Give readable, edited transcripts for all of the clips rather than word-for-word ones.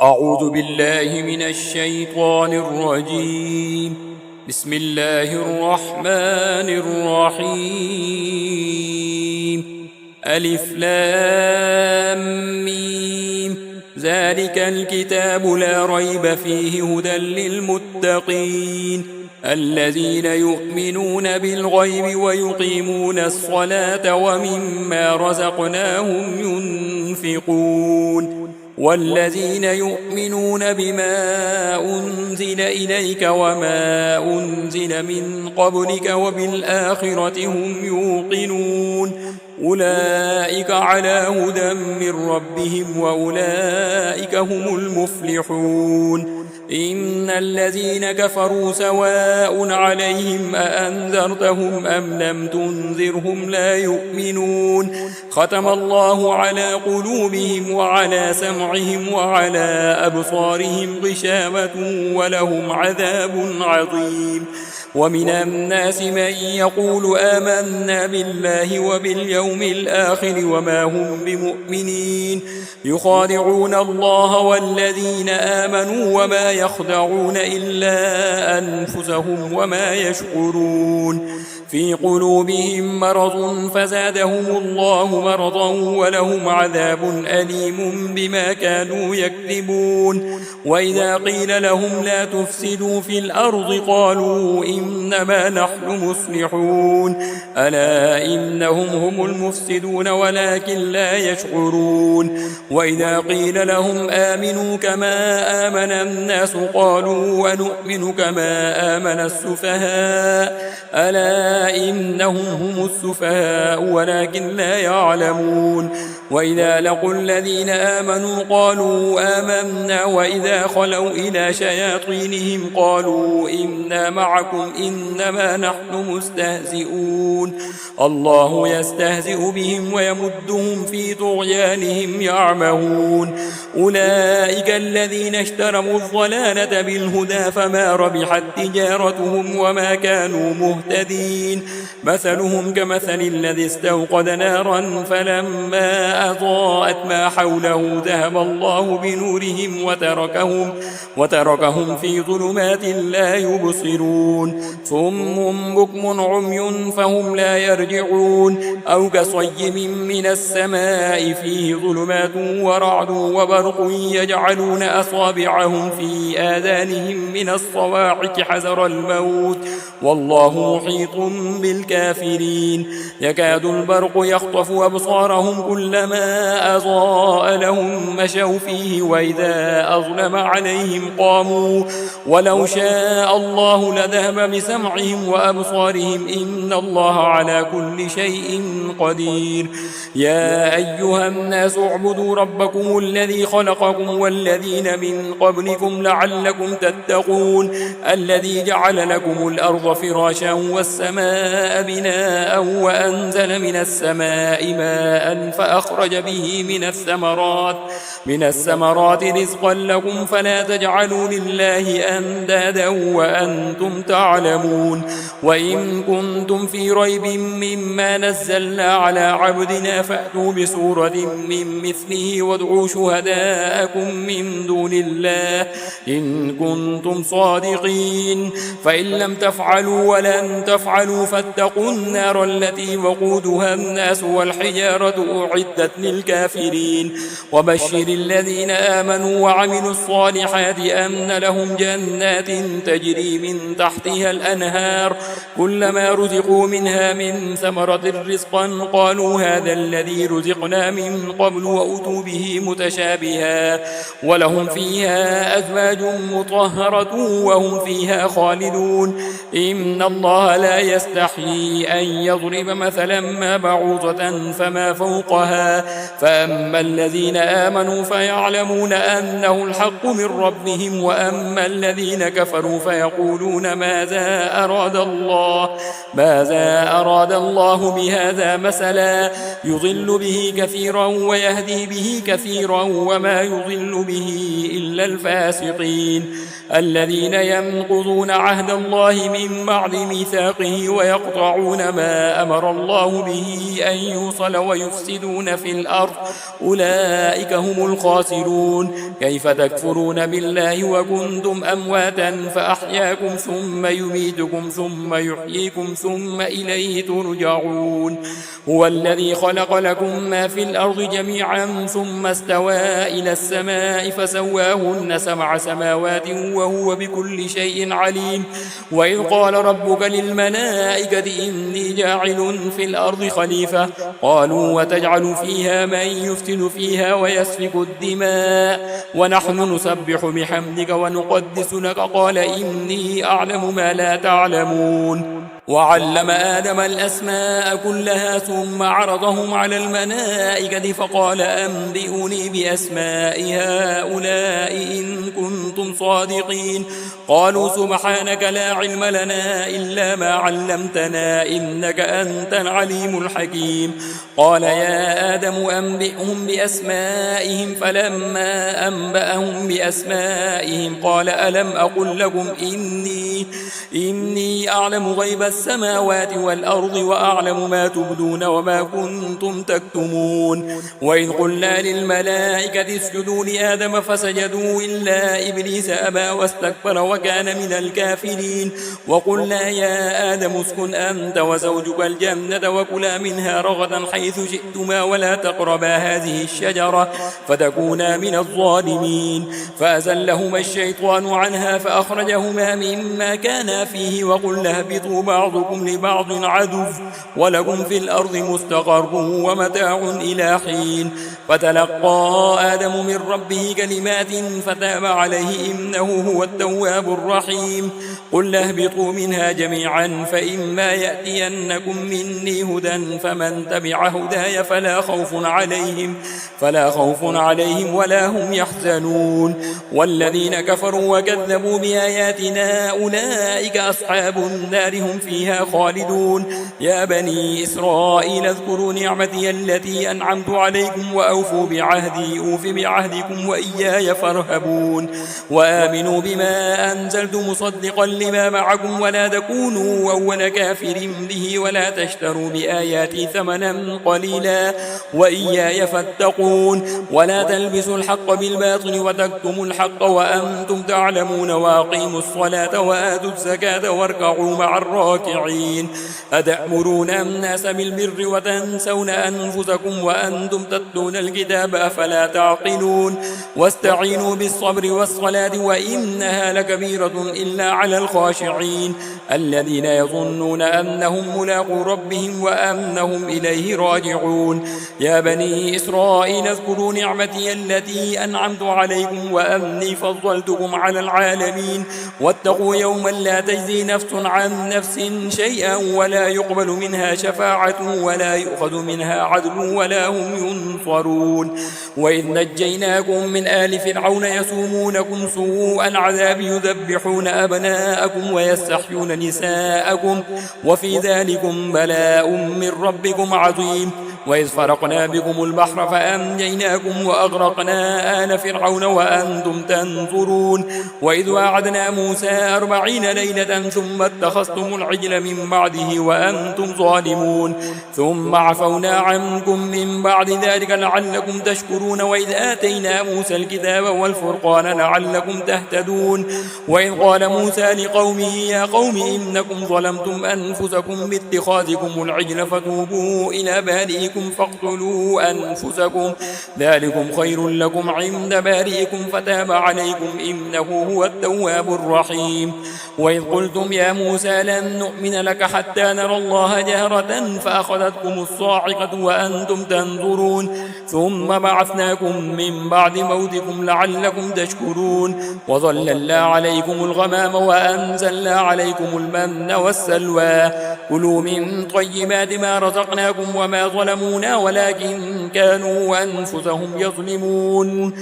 أعوذ بالله من الشيطان الرجيم. بسم الله الرحمن الرحيم. ألف لام ميم. ذلك الكتاب لا ريب فيه هدى للمتقين الذين يؤمنون بالغيب ويقيمون الصلاة ومما رزقناهم ينفقون والذين يؤمنون بما أنزل إليك وما أنزل من قبلك وبالآخرة هم يوقنون أولئك على هدى من ربهم وأولئك هم المفلحون. إن الذين كفروا سواء عليهم أأنذرتهم أم لم تنذرهم لا يؤمنون ختم الله على قلوبهم وعلى سمعهم وعلى أبصارهم غشاوة ولهم عذاب عظيم. ومن الناس من يقول آمنا بالله وباليوم الآخر وما هم بمؤمنين يخادعون الله والذين آمنوا وما يخدعون إلا أنفسهم وما يشعرون. في قلوبهم مرض فزادهم الله مرضا ولهم عذاب أليم بما كانوا يكذبون. وإذا قيل لهم لا تفسدوا في الأرض قالوا إنما نحن مصلحون ألا إنهم هم المفسدون ولكن لا يشعرون. وإذا قيل لهم آمنوا كما آمن الناس قالوا ونؤمن كما آمن السفهاء ألا إنهم هم السفهاء ولكن لا يعلمون. وإذا لقوا الذين آمنوا قالوا آمنا وإذا خلوا إلى شياطينهم قالوا إنا معكم إنما نحن مستهزئون الله يستهزئ بهم ويمدهم في طغيانهم يعمهون. أولئك الذين اشتروا الضلالة بالهدى فما ربحت تجارتهم وما كانوا مهتدين. مثلهم كمثل الذي استوقد نارا فلما أضاءت ما حوله ذهب الله بنورهم وتركهم في ظلمات لا يبصرون صم بكم عمي فهم لا يرجعون. أو كصيب من السماء فيه ظلمات ورعد وبرق يجعلون أصابعهم في آذانهم من الصواعق حذر الموت والله محيط بالكافرين. يكاد البرق يخطف أبصارهم كلما أضاء لهم مشوا فيه وإذا أظلم عليهم قاموا ولو شاء الله لذهب بسمعهم وأبصارهم إن الله على كل شيء قدير. يا أيها الناس اعبدوا ربكم الذي خلقكم والذين من قبلكم لعلكم تتقون الذي جعل لكم الأرض فراشا والسماء بناء وأنزل من السماء ماء فأخرج به من الثمرات رزقا لكم فلا تجعلوا لله أندادا وأنتم تعلمون. وإن كنتم في ريب مما نزلنا على عبدنا فأتوا بسورة من مثله وادعوا شهداءكم من دون الله إن كنتم صادقين فإن لم تفعلوا ولن تفعلوا فاتقوا النار التي وقودها الناس والحجارة أعدت للكافرين. وبشر الذين آمنوا وعملوا الصالحات أن لهم جنات تجري من تحتها الأنهار كلما رزقوا منها من ثمرة رزقا قالوا هذا الذي رزقنا من قبل وأتوا به متشابها ولهم فيها أزواج مطهرة وهم فيها خالدون. إن الله لا يستحيي أن يضرب مثلا ما بعوضة فما فوقها فأما الذين آمنوا فيعلمون أنه الحق من ربهم وأما الذين كفروا فيقولون ماذا أراد الله بهذا مثلا يضل به كثيرا ويهدي به كثيرا وما يضل به إلا الفاسقين. الذين ينقضون عهد الله من بعد ميثاقه ويقطعون ما أمر الله به أن يوصل ويفسدون في الأرض أولئك هم الخاسرون. كيف تكفرون بالله وكنتم أمواتا فأحياكم ثم يميتكم ثم يحييكم ثم إليه ترجعون. هو الذي خلق لكم ما في الأرض جميعا ثم استوى إلى السماء فسواهن 7 سماوات وهو بكل شيء عليم. وإذ قال ربك للملائكة إني جاعل في الأرض خليفة قالوا وتجعل فيها من يفسد فيها ويسفك الدماء ونحن نسبح بحمدك ونقدس لك قال إني أعلم ما لا تعلمون. وعلم آدم الأسماء كلها ثم عرضهم على الملائكة فقال أنبئوني بأسماء هؤلاء إن كنتم صادقين. قالوا سبحانك لا علم لنا إلا ما علمتنا إنك أنت العليم الحكيم. قال يا آدم أنبئهم بأسمائهم فلما أنبأهم بأسمائهم قال ألم أقل لكم إني أعلم غيب السماوات والأرض وأعلم ما تبدون وما كنتم تكتمون. وإذ قلنا للملائكة اسجدوا لآدم فسجدوا إلا إبليس أبى واستكبر وكان من الكافرين. وقلنا يا آدم اسكن أنت وزوجك الجنة وكلا منها رغدا حيث شئتما ولا تقربا هذه الشجرة فتكونا من الظالمين. فأزلهما الشيطان عنها فأخرجهما مما كانا فيه وقلنا اهبطوا بعضكم لبعض عدو ولكم في الأرض مستقر ومتاع إلى حين. فتلقى آدم من ربه كلمات فتاب عليه إنه هو التواب الرحيم. قل اهبطوا منها جميعا فإما يأتينكم مني هدى فمن تبع هداي فلا خوف عليهم ولا هم يحزنون. والذين كفروا وكذبوا بآياتنا أولئك أصحاب النار هم فيها خالدون. يا بني إسرائيل اذكروا نعمتي التي أنعمت عليكم وأوفوا بعهدي أوف بعهدكم وإياي فارهبون. وآمنوا بما أنزلت مصدقا لما معكم ولا تكونوا أول كافر به ولا تشتروا بآياتي ثمنا قليلا وإياي فاتقون. ولا تلبسوا الحق بالباطل وتكتموا الحق وأنتم تعلمون. وأقيموا الصلاة وآتوا الزكاة واركعوا مع الراكعين. أتأمرون الناس بالبر وتنسون أنفسكم وأنتم تتلون الكتاب أفلا تعقلون. واستعينوا بالصبر والصلاة وإنها لكبيرة إلا على الخاشعين الذين يظنون أنهم ملاقو ربهم وأنهم إليه راجعون. يا بني إسرائيل اذكروا نعمتي التي أنعمت عليكم وأني فضلتكم على العالمين. واتقوا يوما لا تجزي نفس عن نفس شيئا ولا يقبل منها شفاعة ولا يؤخذ منها عدل ولا هم ينصرون. وإذ نجيناكم من آل فرعون يسومونكم سوء العذاب يذبحون أبناءكم ويستحيون نساءكم وفي ذلكم بلاء من ربكم عظيم. وإذ فرقنا بكم البحر فأنجيناكم وأغرقنا آل فرعون وأنتم تنظرون. وإذ وعدنا موسى 40 ليلة ثم اتخذتم العجل من بعده وأنتم ظالمون ثم عفونا عنكم من بعد ذلك لعلكم تشكرون. وإذ آتينا موسى الكتاب والفرقان لعلكم تهتدون. وإذ قال موسى لقومه يا قوم إنكم ظلمتم أنفسكم باتخاذكم العجل فتوبوا إلى بارئكم فاقتلوا أنفسكم ذلكم خير لكم عند بارئكم فتاب عليكم إنه هو التواب الرحيم. وإذ قلتم يا موسى لن نؤمن لك حتى نرى الله جهرة فأخذتكم الصاعقة وأنتم تنظرون ثم بعثناكم من بعد موتكم لعلكم تشكرون. وظللنا عليكم الغمام وأنزلنا عليكم المن والسلوى كلوا من طيبات ما رزقناكم وما ظلمونا ولكن كانوا أنفسهم يظلمون.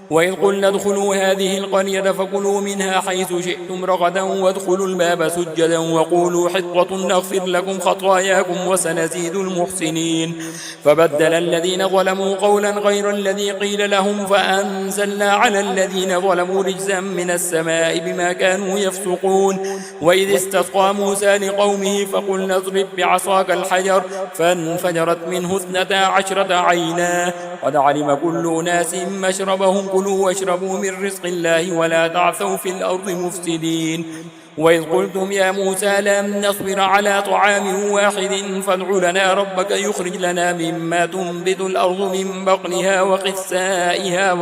وإذ قلنا ادخلوا هذه القرية فكلوا منها حيث شئتم رغدا وادخلوا الباب سجدا وقولوا حطة نغفر لكم خطاياكم وسنزيد المحسنين. فبدل الذين ظلموا قولا غير الذي قيل لهم فأنزلنا على الذين ظلموا رجزا من السماء بما كانوا يفسقون. وإذ استسقى موسى لقومه فقلنا اضرب بعصاك الحجر فانفجرت منه 12 عينا قد علم كل أناس مشربهم كلوا واشربوا من رزق الله ولا تعثوا في الأرض مفسدين. وإذ قلتم يا موسى لن نصبر على طعام واحد فادع لنا ربك يخرج لنا مما تنبت الأرض من بقلها وقثائها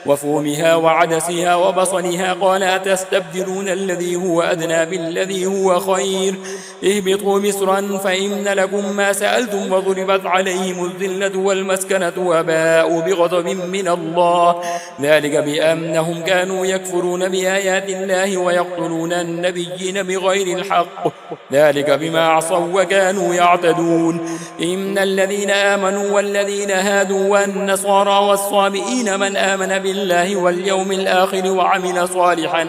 وفومها وعدسها وبصلها قال أتستبدلون الذي هو أدنى بالذي هو خير اهبطوا مصرا فإن لكم ما سألتم وضربت عليهم الذلة والمسكنة وباءوا بغضب من الله ذلك بأنهم كانوا يكفرون بآيات الله ويقتلون النبيين بغير الحق ذلك بما عصوا وكانوا يعتدون. إن الذين آمنوا والذين هادوا والنصارى والصابئين من آمن بالله واليوم الآخر وعمل صالحا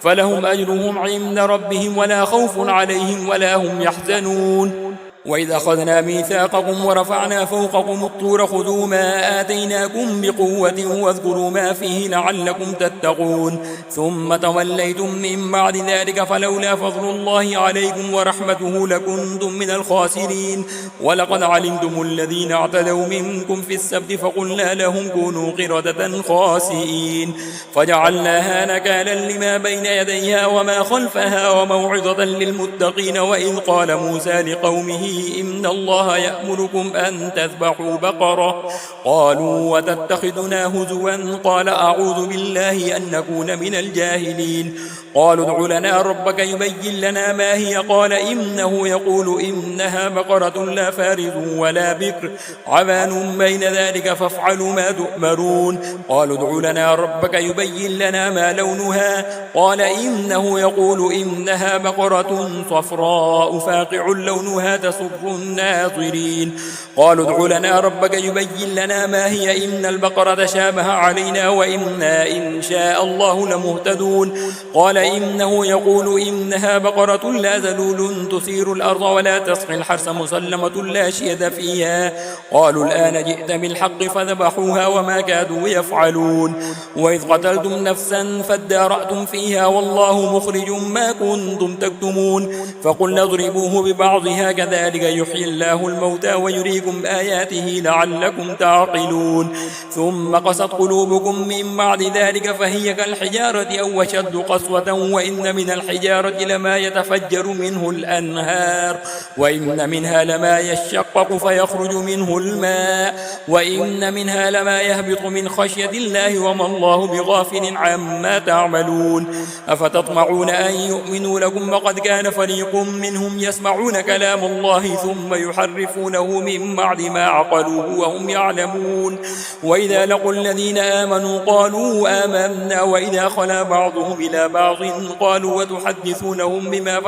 فلهم أجرهم عند ربهم ولا خوف عليهم ولا هم يحزنون. وإذا أخذنا ميثاقكم ورفعنا فوقكم الطور خذوا ما آتيناكم بقوة واذكروا ما فيه لعلكم تتقون ثم توليتم من بعد ذلك فلولا فضل الله عليكم ورحمته لكنتم من الخاسرين. ولقد علمتم الذين اعتدوا منكم في السبت فقلنا لهم كونوا قردة خاسئين فجعلناها نكالا لما بين يديها وما خلفها وموعظة للمتقين. وإذ قال موسى لقومه إن الله يأمركم أن تذبحوا بقرة قالوا وتتخذنا هزوا قال أعوذ بالله أن نكون من الجاهلين. قالوا ادع لنا ربك يبين لنا ما هي قال إنه يقول إنها بقرة لا فارض ولا بكر عوان بين ذلك فافعلوا ما تؤمرون. قالوا ادع لنا ربك يبين لنا ما لونها قال إنه يقول إنها بقرة صفراء فاقع لونها تسر الناظرين. قالوا ادع لنا ربك يبين لنا ما هي إن البقرة شابه علينا وإنا إن شاء الله لمهتدون. قال إنه يقول إنها بقرة لا ذلول تثير الأرض ولا تسقي الحرث مسلمة لا شيد فيها. قالوا الآن جئت بالحق فذبحوها وما كادوا يفعلون. وإذ قتلتم نفسا فادارأتم فيها والله مخرج ما كنتم تكتمون فقلنا اضربوه ببعضها كذلك يحيي الله الموتى ويريكم آياته لعلكم تعقلون. ثم قست قلوبكم من بعد ذلك فهي كالحجارة أو أشد قسوة وإن من الحجارة لما يتفجر منه الأنهار وإن منها لما يشقق فيخرج منه الماء وإن منها لما يهبط من خشية الله وما الله بغافل عما تعملون. أفتطمعون أن يؤمنوا لكم وقد كان فريق منهم يسمعون كلام الله ثم يحرفونه من بعد ما عقلوه وهم يعلمون. وإذا لقوا الذين آمنوا قالوا آمنا وإذا خلا بعضهم إلى بعض قالوا وتحدثونهم بما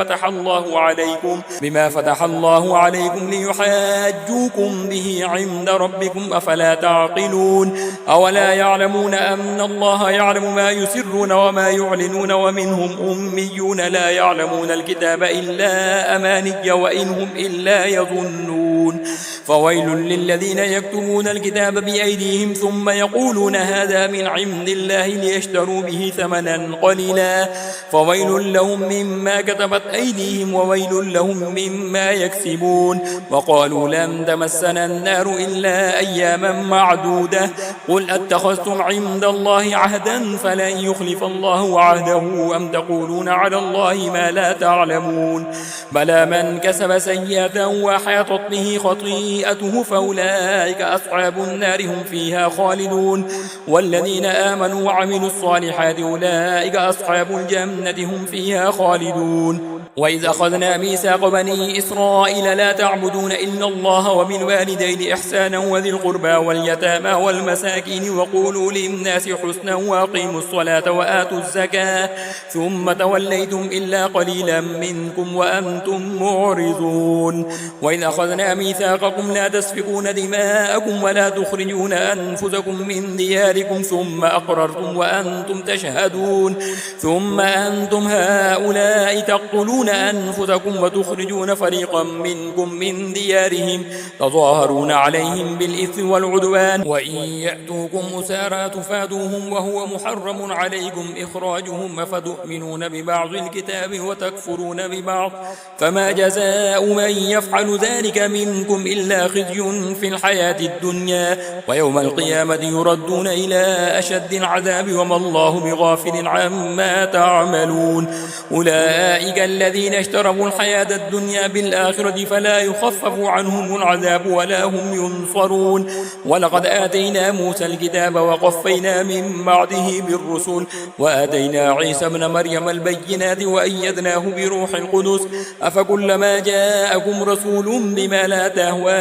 فتح الله عليكم ليحاجوكم به عند ربكم أفلا تعقلون. أولا يعلمون أن الله يعلم ما يسرون وما يعلنون ومنهم أميون لا يعلمون الكتاب إلا أماني وإنهم إلا يظنون. فويل للذين يكتبون الكتاب بأيديهم ثم يقولون هذا من عند الله ليشتروا به ثمنا قليلا فويل لهم مما كتبت أيديهم وويل لهم مما يكسبون. وقالوا لن تمسنا النار إلا أياما معدودة قل أتخذتم عند الله عهدا فلن يخلف الله عهده أم تقولون على الله ما لا تعلمون. بلى من كسب سيئة وحاطت به خطيئته فأولئك أصحاب النار هم فيها خالدون. والذين آمنوا وعملوا الصالحات أولئك أصحاب الجنة هم فيها خالدون. وإذ أخذنا ميثاق بني إسرائيل لا تعبدون إلا الله وبالوالدين إحسانا وذي القربى واليتامى والمساكين وقولوا للناس حسنا وأقيموا الصلاة وآتوا الزكاة ثم توليتم إلا قليلا منكم وأنتم معرضون وإذ أخذنا ميثاقكم لا تسفكون دماءكم ولا تخرجون أنفسكم من دياركم ثم أقررتم وأنتم تشهدون ثم أنتم هؤلاء تقتلون أنفسكم وتخرجون فريقا منكم من ديارهم تظاهرون عليهم بالإثم والعدوان وإن يأتوكم أسارى تفادوهم وهو محرم عليكم إخراجهم فتؤمنون ببعض الكتاب وتكفرون ببعض فما جزاء من يفعل ذلك منكم إلا خزي في الحياة الدنيا ويوم القيامة يردون إلى أشد العذاب وما الله بغافل عما تعملون أولئك الذين اشتروا الحياة الدنيا بالآخرة فلا يخفف عنهم العذاب ولا هم ينصرون ولقد آتينا موسى الكتاب وقفينا من بعده بالرسل وآتينا عيسى ابن مريم البينات وأيدناه بروح القدس أفكلما جاءكم رسول بما لا تهوى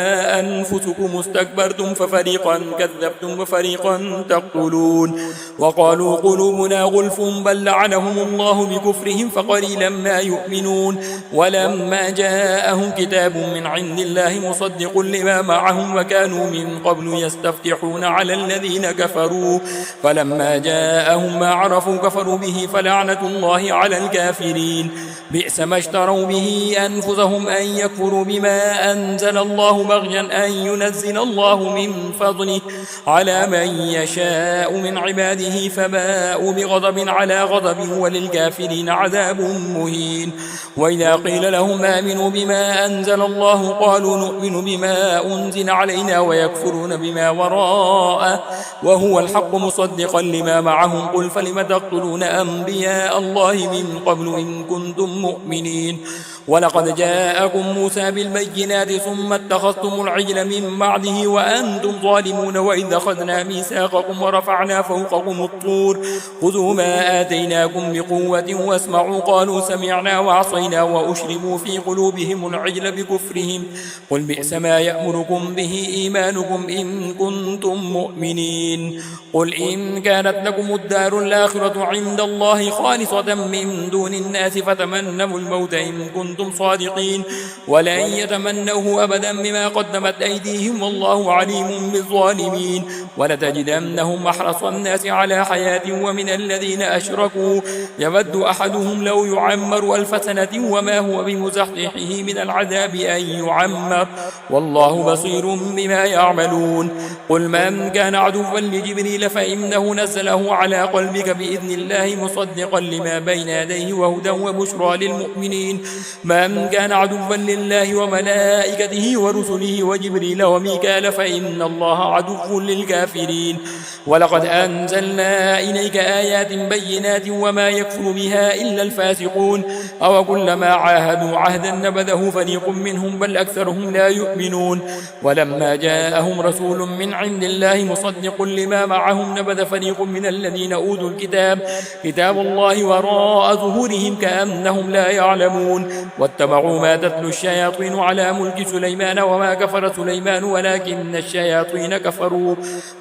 أنفسكم استكبرتم ففريقا كذبتم وفريقا تقتلون وقالوا قلوبنا غلف بل لعنهم الله بكفرهم فقليلا ما يؤمنون ولما جاءهم كتاب من عند الله مصدق لما معهم وكانوا من قبل يستفتحون على الذين كفروا فلما جاءهم ما عرفوا كفروا به فلعنة الله على الكافرين بئس ما اشتروا به أنفسهم أن يكفروا بما أنزل الله بغيا أن ينزل الله من فضله على من يشاء من عباده فباءوا بغضب على غضب وللكافرين عذاب مهين وإذا قيل لهم آمنوا بما أنزل الله قالوا نؤمن بما أنزل علينا ويكفرون بما وراءه وهو الحق مصدقا لما معهم قل فلم تقتلون أنبياء الله من قبل إن كنتم مؤمنين ولقد جاءكم موسى بالبينات ثم اتخذتم العجل من بعده وأنتم ظالمون وإذ أخذنا ميثاقكم ورفعنا فوقكم الطور خذوا ما آتيناكم بقوة واسمعوا قالوا سمعنا وعصينا وأشربوا في قلوبهم العجل بكفرهم قل بئس ما يأمركم به إيمانكم إن كنتم مؤمنين قل إن كانت لكم الدار الآخرة عند الله خالصة من دون الناس فتمنوا الموت إن كنتم صادقين ولن يتمنوه أبدا بما قدمت أيديهم والله عليم بالظالمين ولتجدنهم أحرص الناس على حياة ومن الذين أشركوا يود أحدهم لو يعمر 1000 سنة وما هو بمزحزحه من العذاب أن يعمر والله بصير بما يعملون قل من كان عدوا لجبريل فإنه نزله على قلبك بإذن الله مصدقا لما بين يديه وهدى وبشرى للمؤمنين من كان عدوا لله وملائكته ورسله وجبريل وميكال فإن الله عدو للكافرين ولقد أنزلنا إليك آيات بينات وما يكفر بها إلا الفاسقون أو كلما عاهدوا عهدا نبذه فريق منهم بل أكثرهم لا يؤمنون ولما جاءهم رسول من عند الله مصدق لما معهم نبذ فريق من الذين أوتوا الكتاب كتاب الله وراء ظهورهم كأنهم لا يعلمون واتبعوا ما تتلو الشياطين على ملك سليمان وما كفر سليمان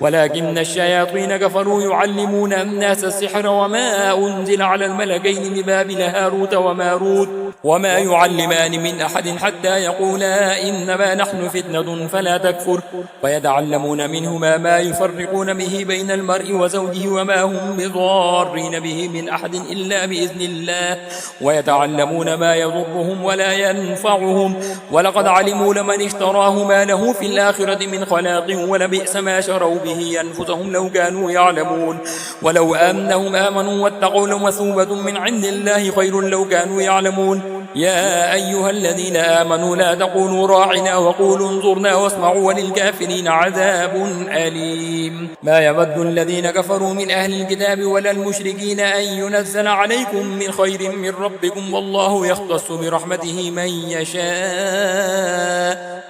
ولكن الشياطين كفروا يعلمون الناس السحر وما أنزل على الملكين ببابل هاروت وماروت وما يعلمان من أحد حتى يقولا إنما نحن فتنة فلا تكفر ويتعلمون منهما ما يفرقون به بين المرء وزوجه وما هم بضارين به من أحد إلا بإذن الله ويتعلمون ما يضرهم ولا ينفعهم ولقد علموا لمن اشتراه ما له في الآخرة من خلاق ولبئس ما شروا به أنفسهم لو كانوا يعلمون ولو أنهم آمنوا واتقوا لمثوبة من عند الله خير لو كانوا يعلمون يا أيها الذين آمنوا لا تقولوا راعنا وقولوا انظرنا واسمعوا وللكافرين عذاب أليم ما يود الذين كفروا من أهل الكتاب ولا المشركين أن ينزل عليكم من خير من ربكم والله يختص برحمته من يشاء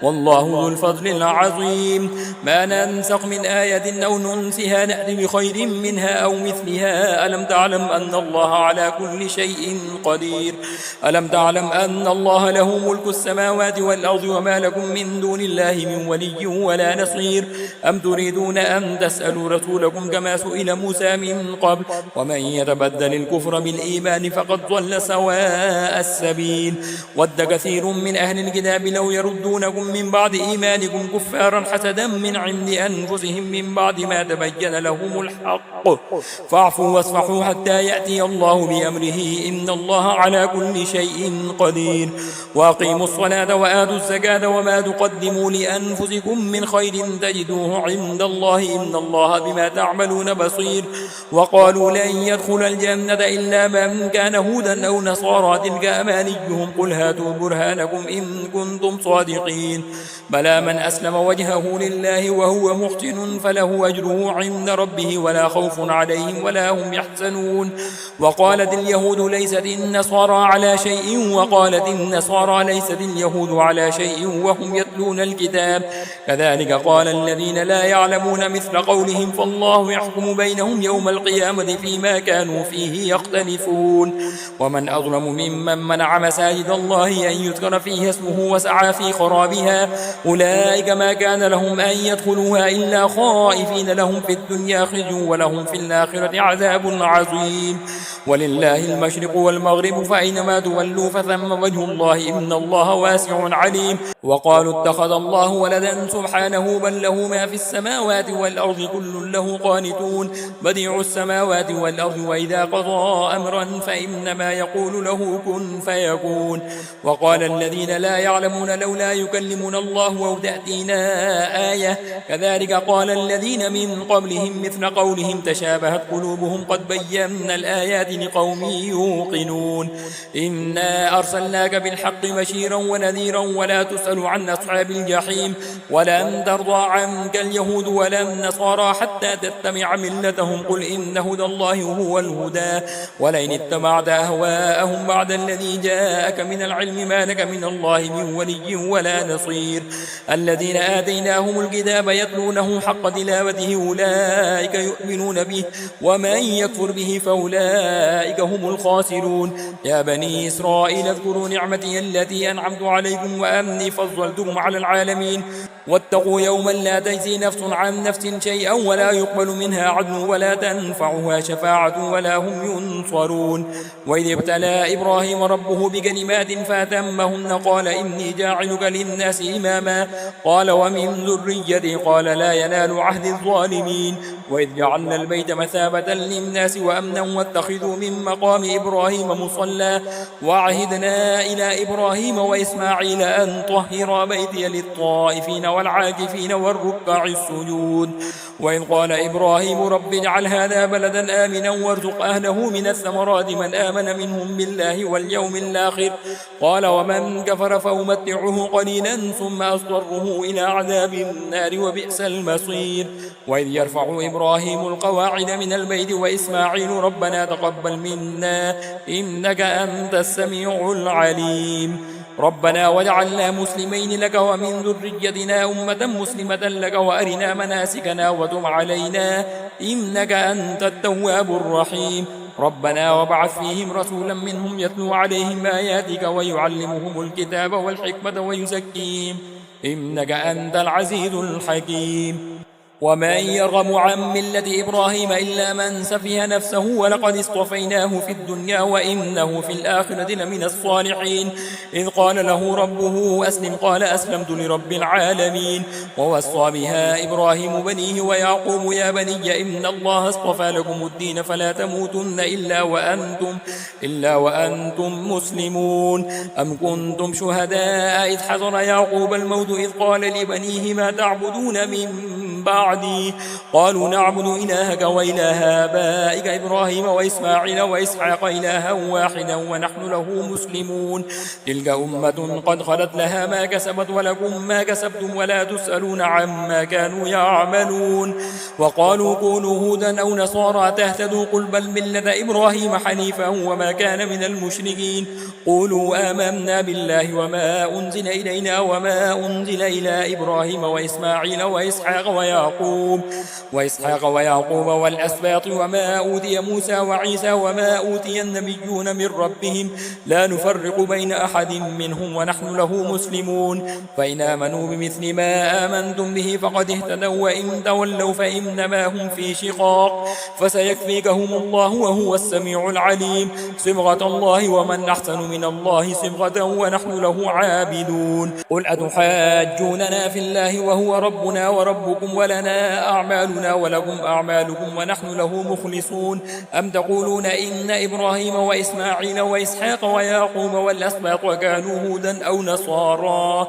والله ذو الفضل العظيم ما ننسخ من آية أو ننسها نأتي بخير منها أو مثلها ألم تعلم أن الله على كل شيء قدير ألم تعلم فاعلم أن الله له ملك السماوات والأرض وما لكم من دون الله من ولي ولا نصير. أم تريدون أن تسألوا رسولكم كما سئل موسى من قبل ومن يتبدل الكفر بالإيمان فقد ضل سواء السبيل. ود كثير من أهل الكتاب لو يردونكم من بعد إيمانكم كفارا حسدا من عند أنفسهم من بعد ما تبين لهم الحق فاعفوا واصفحوا حتى يأتي الله بأمره إن الله على كل شيء قدير. وأقيموا الصلاة وآتوا الزكاة وما تقدموا لأنفسكم من خير تجدوه عند الله إن الله بما تعملون بصير. وقالوا لن يدخل الجنة إلا من كان هودا أو نصارى تلك أمانيهم قل هاتوا برهانكم إن كنتم صادقين. بلى من أسلم وجهه لله وهو محسن فله أجره عند ربه ولا خوف عليهم ولا هم يحزنون. وقالت اليهود ليست النصارى على شيء وقالت النصارى ليست اليهود على شيء وهم يتلون الكتاب كذلك قال الذين لا يعلمون مثل قولهم فالله يحكم بينهم يوم القيامة فيما كانوا فيه يختلفون. ومن أظلم ممن منع مساجد الله أن يذكر فيها اسمه وسعى في خرابها أولئك ما كان لهم أن يدخلوها إلا خائفين لهم في الدنيا خزي ولهم في الآخرة عذاب عظيم. ولله المشرق والمغرب فأينما تولوا فثم وجه الله إن الله واسع عليم. وقالوا اتخذ الله ولدا سبحانه بل له ما في السماوات والأرض كل له قانتون بديع السماوات والأرض وإذا قضى أمرا فإنما يقول له كن فيكون. وقال الذين لا يعلمون لولا يكلمنا الله أو تأتينا آية كذلك قال الذين من قبلهم مثل قولهم تشابهت قلوبهم قد بينا الآيات لقوم يوقنون. إنا أرسلناك بالحق بشيرا ونذيرا ولا تسأل عن أصحاب الجحيم ولن ترضى عنك اليهود ولا النصارى حتى تتبع ملتهم قل إن هدى الله هو الهدى ولئن اتبعت أهواءهم بعد الذي جاءك من العلم ما لك من الله من ولي ولا نصير. الذين آتيناهم الكتاب يتلونه حق تلاوته أولئك يؤمنون به ومن يكفر به فأولئك هم الخاسرون. يا بني إسرائيل اذكروا نعمتي التي أنعمت عليكم وأني فضلتكم على العالمين واتقوا يوما لا تجزي نفس عن نفس شيئا ولا يقبل منها عدل ولا تنفعها شفاعة ولا هم ينصرون. وإذ ابتلى إبراهيم ربه بكلمات فأتمهن قال إني جاعلك للناس إماما قال ومن ذريتي قال لا ينال عهد الظالمين. وإذ جعلنا البيت مثابة للناس وأمنا واتخذوا من مقام إبراهيم مصلى وعهدنا إلى إبراهيم وإسماعيل أن طهر بيتي للطائفين والعاكفين والركع السجود. وإذ قال إبراهيم رب اجعل هذا بلدا آمنا وارزق أهله من الثمرات من آمن منهم بالله واليوم الآخر قال ومن كفر فأمتعه قليلا ثم أضطره إلى عذاب النار وبئس المصير. وإذ يرفع إبراهيم القواعد من البيت وإسماعيل ربنا تقبل منا إنك أنت السميع العليم. ربنا واجعلنا مسلمين لك ومن ذريتنا أمة مسلمة لك وأرنا مناسكنا وتب علينا إنك أنت التواب الرحيم. ربنا وابعث فيهم رسولا منهم يتلو عليهم آياتك ويعلمهم الكتاب والحكمة ويزكيهم إنك أنت العزيز الحكيم. ومن يرغب عن ملة إبراهيم إلا من سفه نفسه ولقد اصطفيناه في الدنيا وإنه في الآخرة لمن الصالحين. إذ قال له ربه أسلم قال أسلمت لرب العالمين. ووصى بها إبراهيم بنيه ويعقوب يا بني إن الله اصطفى لكم الدين فلا تموتن إلا وأنتم مسلمون. أم كنتم شهداء إذ حضر يعقوب الموت إذ قال لبنيه ما تعبدون من بعدي قالوا نعبد إلهك وإله آبائك إبراهيم وإسماعيل وإسحاق إلها واحدا ونحن له مسلمون. تلك أمة قد خلت لها ما كسبت ولكم ما كسبتم ولا تسألون عما كانوا يعملون. وقالوا كونوا هودا أو نصارى تهتدوا قل بل ملة إبراهيم حنيفا وما كان من المشركين. قولوا آمنا بالله وما أنزل إلينا وما أنزل إلى إبراهيم وإسماعيل وإسحاق وإسحاق ويعقوب والأسباط وما أوتي موسى وعيسى وما أوتي النبيون من ربهم لا نفرق بين أحد منهم ونحن له مسلمون فإن آمنوا بمثل ما آمنتم به فقد اهتدوا وإن تولوا فإنما هم في شقاق فسيكفيكهم الله وهو السميع العليم صبغة الله ومن أحسن من الله صبغة ونحن له عابدون قل أتحاجوننا في الله وهو ربنا وربكم ولنا أعمالنا ولكم أعمالكم ونحن له مخلصون أم تقولون إن إبراهيم وإسماعيل وإسحاق ويعقوب والأسباط كانوا هودا أو نصارى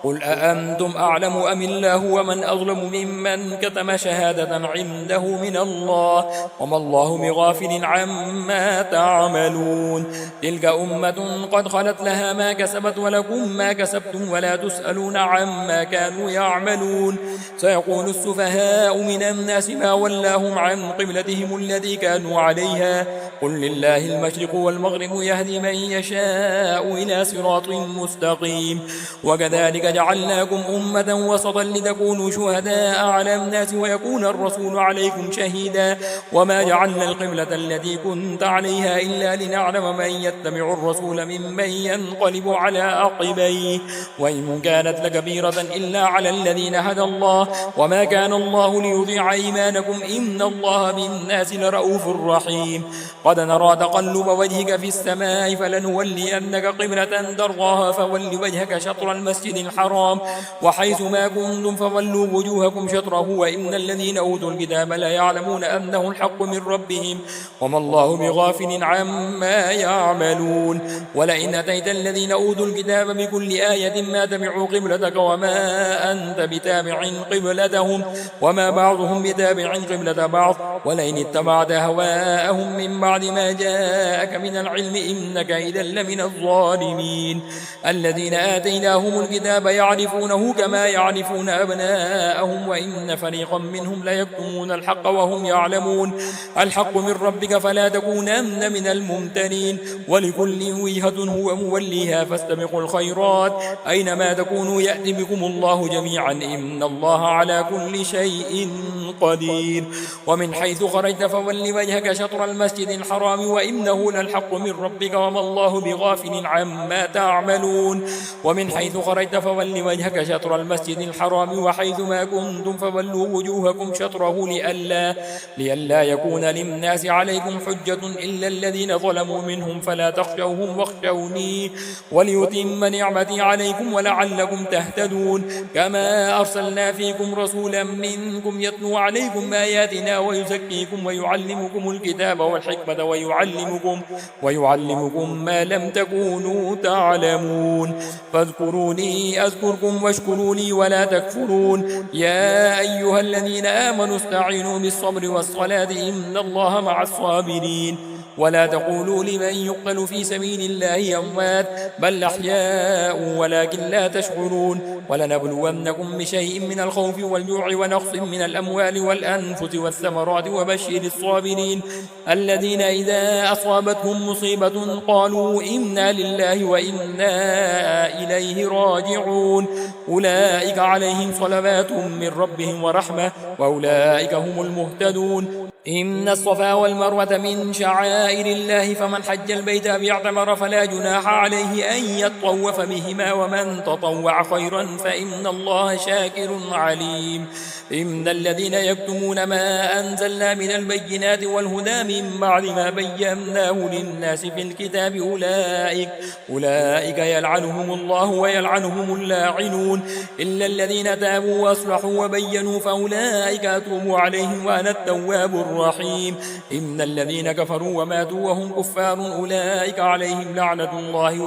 قل أأنتم أعلم أم الله ومن أظلم ممن كتم شهادة عنده من الله وما الله بغافل عما تعملون تلك أمة قد خلت لها ما كسبت ولكم ما كسبتم ولا تسألون عما كانوا يعملون سيقول السفهاء من الناس ما ولاهم عن قبلتهم التي كانوا عليها قل لله المشرق والمغرب يهدي من يشاء إلى صراط مستقيم وكذلك جعلناكم أمة وسطا لتكونوا شهداء على الناس ويكون الرسول عليكم شهيدا وما جعلنا القبلة التي كنت عليها إلا لنعلم من يتبع الرسول ممن ينقلب على عقبيه وإن كانت لكبيرة إلا على الذين هدى الله وما كان الله ليضيع إيمانكم إن الله بالناس لرؤوف رحيم قد نرى تقلب وجهك في السماء فلنولينك قبلة ترضاها فول وجهك شطر المسجد الحرام وحيث ما كنتم فولوا وجوهكم شطره وإن الذين أوتوا الكتاب لا يعلمون أنه الحق من ربهم وما الله بغافل عما يعملون ولئن أتيت الذين أوتوا الكتاب بكل آية ما تبعوا قبلتك وما أنت بتابع قبلتهم وما بعضهم بتابع قبلة بعض ولئن اتبعت هواءهم من بعد ما جاءك من العلم إنك إذا لمن الظالمين الذين آتيناهم الكتاب يعرفونه كما يعرفون أبناءهم وإن فريقا منهم ليكتمون الحق وهم يعلمون الحق من ربك فلا تكونن من الممتنين ولكل وجهة هو موليها فاستبقوا الخيرات أينما تكونوا يأتي بكم الله جميعا إن الله على كل شيء قدير ومن حيث خرجت فول وجهك شطر المسجد الحرام وإنه للحق من ربك وما الله بغافل عما تعملون ومن حيث خرجت فول وجهك شطر المسجد الحرام وحيث ما كنتم فولوا وجوهكم شطره لئلا يكون للناس عليكم حجة إلا الذين ظلموا منهم فلا تخشوهم واخشوني وليتم نعمتي عليكم ولعلكم تهتدون كما أرسلنا فيكم رسولا منكم يتلو عليكم آياتنا ويزكيكم ويعلمكم الكتاب والحكمة ويعلمكم ما لم تكونوا تعلمون فاذكروني أذكركم واشكروا لي ولا تكفرون يا أيها الذين آمنوا استعينوا بالصبر والصلاة إن الله مع الصابرين ولا تقولوا لمن يقتل في سبيل الله أموات بل أحياء ولكن لا تشعرون ولنبلونكم بشيء من الخوف والجوع ونقص من الأموال والأنفس والثمرات وبشر الصابرين الذين إذا أصابتهم مصيبة قالوا إنا لله وإنا إليه راجعون أولئك عليهم صلوات من ربهم ورحمة وأولئك هم المهتدون إن الصفا والمروة من شعائر الله فمن حج البيت باعتمر فلا جناح عليه أن يطوف بهما ومن تطوع خيرا فإن الله شاكر عليم إن الذين يكتمون ما أنزلنا من البينات والهدى من بعد ما بيناه للناس في الكتاب أولئك يلعنهم الله ويلعنهم اللاعنون إلا الذين تابوا وأصلحوا وبينوا فأولئك أتوب عليهم وأنا التواب الرحيم إن الذين كفروا وماتوا وهم كفار أولئك عليهم لعنة الله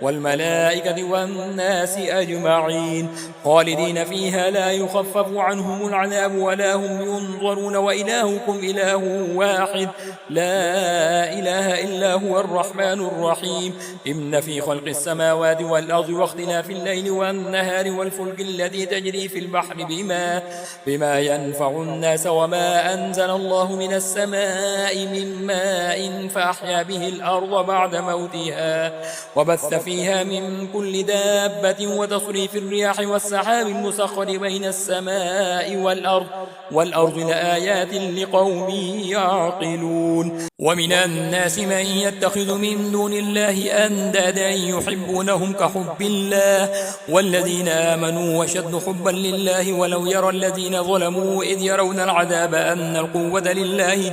والملائكة والناس أجمعين خالدين فيها لا يخفف عنهم العذاب ولا هم ينظرون وإلهكم إله واحد لا إله إلا هو الرحمن الرحيم إن في خلق السماوات والأرض واختلاف الليل والنهار والفلك التي تجري في البحر بما ينفع الناس الناس وما أنزل الله من السماء من ماء فأحيا به الأرض بعد موتها وبث فيها من كل دابة وتصريف الرياح والسحاب المسخر بين السماء والأرض لآيات لقوم يعقلون. ومن الناس من يتخذ من دون الله أندادا يحبونهم كحب الله والذين آمنوا وشد حبا لله ولو يرى الذين ظلموا إذ يرون العذاب أن القوة لله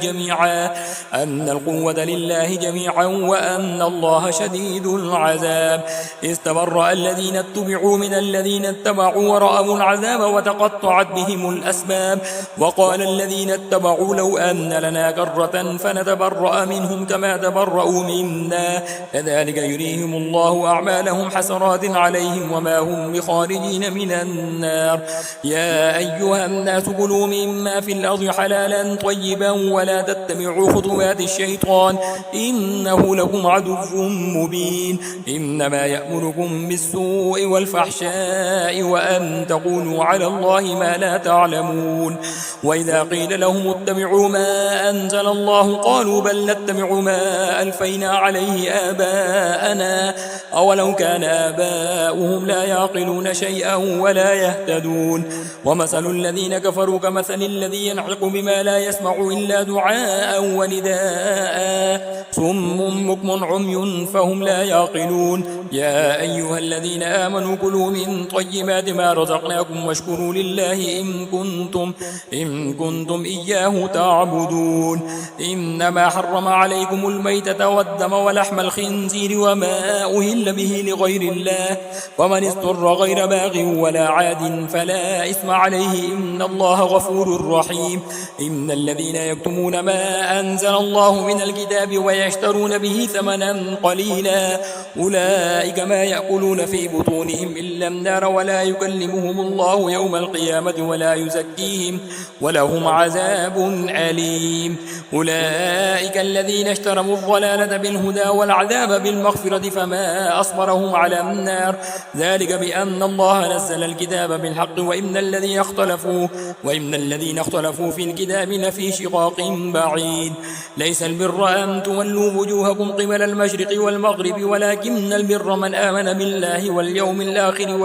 جميعا وأن الله شديد العذاب. استبرأ الذين اتبعوا من الذين اتبعوا ورأوا العذاب وتقطعت بهم الأسباب وقال الذين اتبعوا لو أن لنا كرة فنتبرأ منهم كما تبرأوا منا كذلك يريهم الله أعمالهم حسرات عليهم وما هم بخارجين من النار. يا أيها الناس كلوا مما في الأرض حلالا طيبا ولا تتبعوا خطوات الشيطان إنه لكم عدو مبين. إنما يأمركم بالسوء والفحشاء وأن تقولوا على الله ما لا تعلمون. وإذا قيل لهم اتبعوا ما أنزل الله قالوا بل نتبع ما ألفينا عليه آباءنا أولو كان آباؤهم لا يعقلون شيئا ولا يهتدون. ومثل الذين كفروا كمثل الذي ينعق بما لا يسمع إلا دعاء ونداء صم بكم عمي فهم لا يعقلون. يا أيها الذين آمنوا كلوا من طيبات ما رزقناكم واشكروا لله إن كنتم إياه تعبدون. إنما حرم عليكم الميتة والدم ولحم الخنزير وما أهل به لغير الله ومن اضطر غير باغ ولا عاد فلا إثم عليه إن الله غفور رحيم. إن الذين يكتمون ما أنزل الله من الكتاب ويشترون به ثمنا قليلا أولئك ما يأكلون في بطونهم إلا النار ولا يكلمهم الله يوم القيامة ولا يزكيهم ولهم عذاب أليم. أولئك الذين اشتروا الضلالة بالهدى والعذاب بالمغفرة فما أصبرهم على النار ذلك بأن الله نزل الكتاب بالحق وإن الذين اختلفوا في الكتاب لفي شقاق بعيد. ليس البر أن تولوا وجوهكم قبل المشرق والمغرب ولكن البر من آمن بالله واليوم الآخر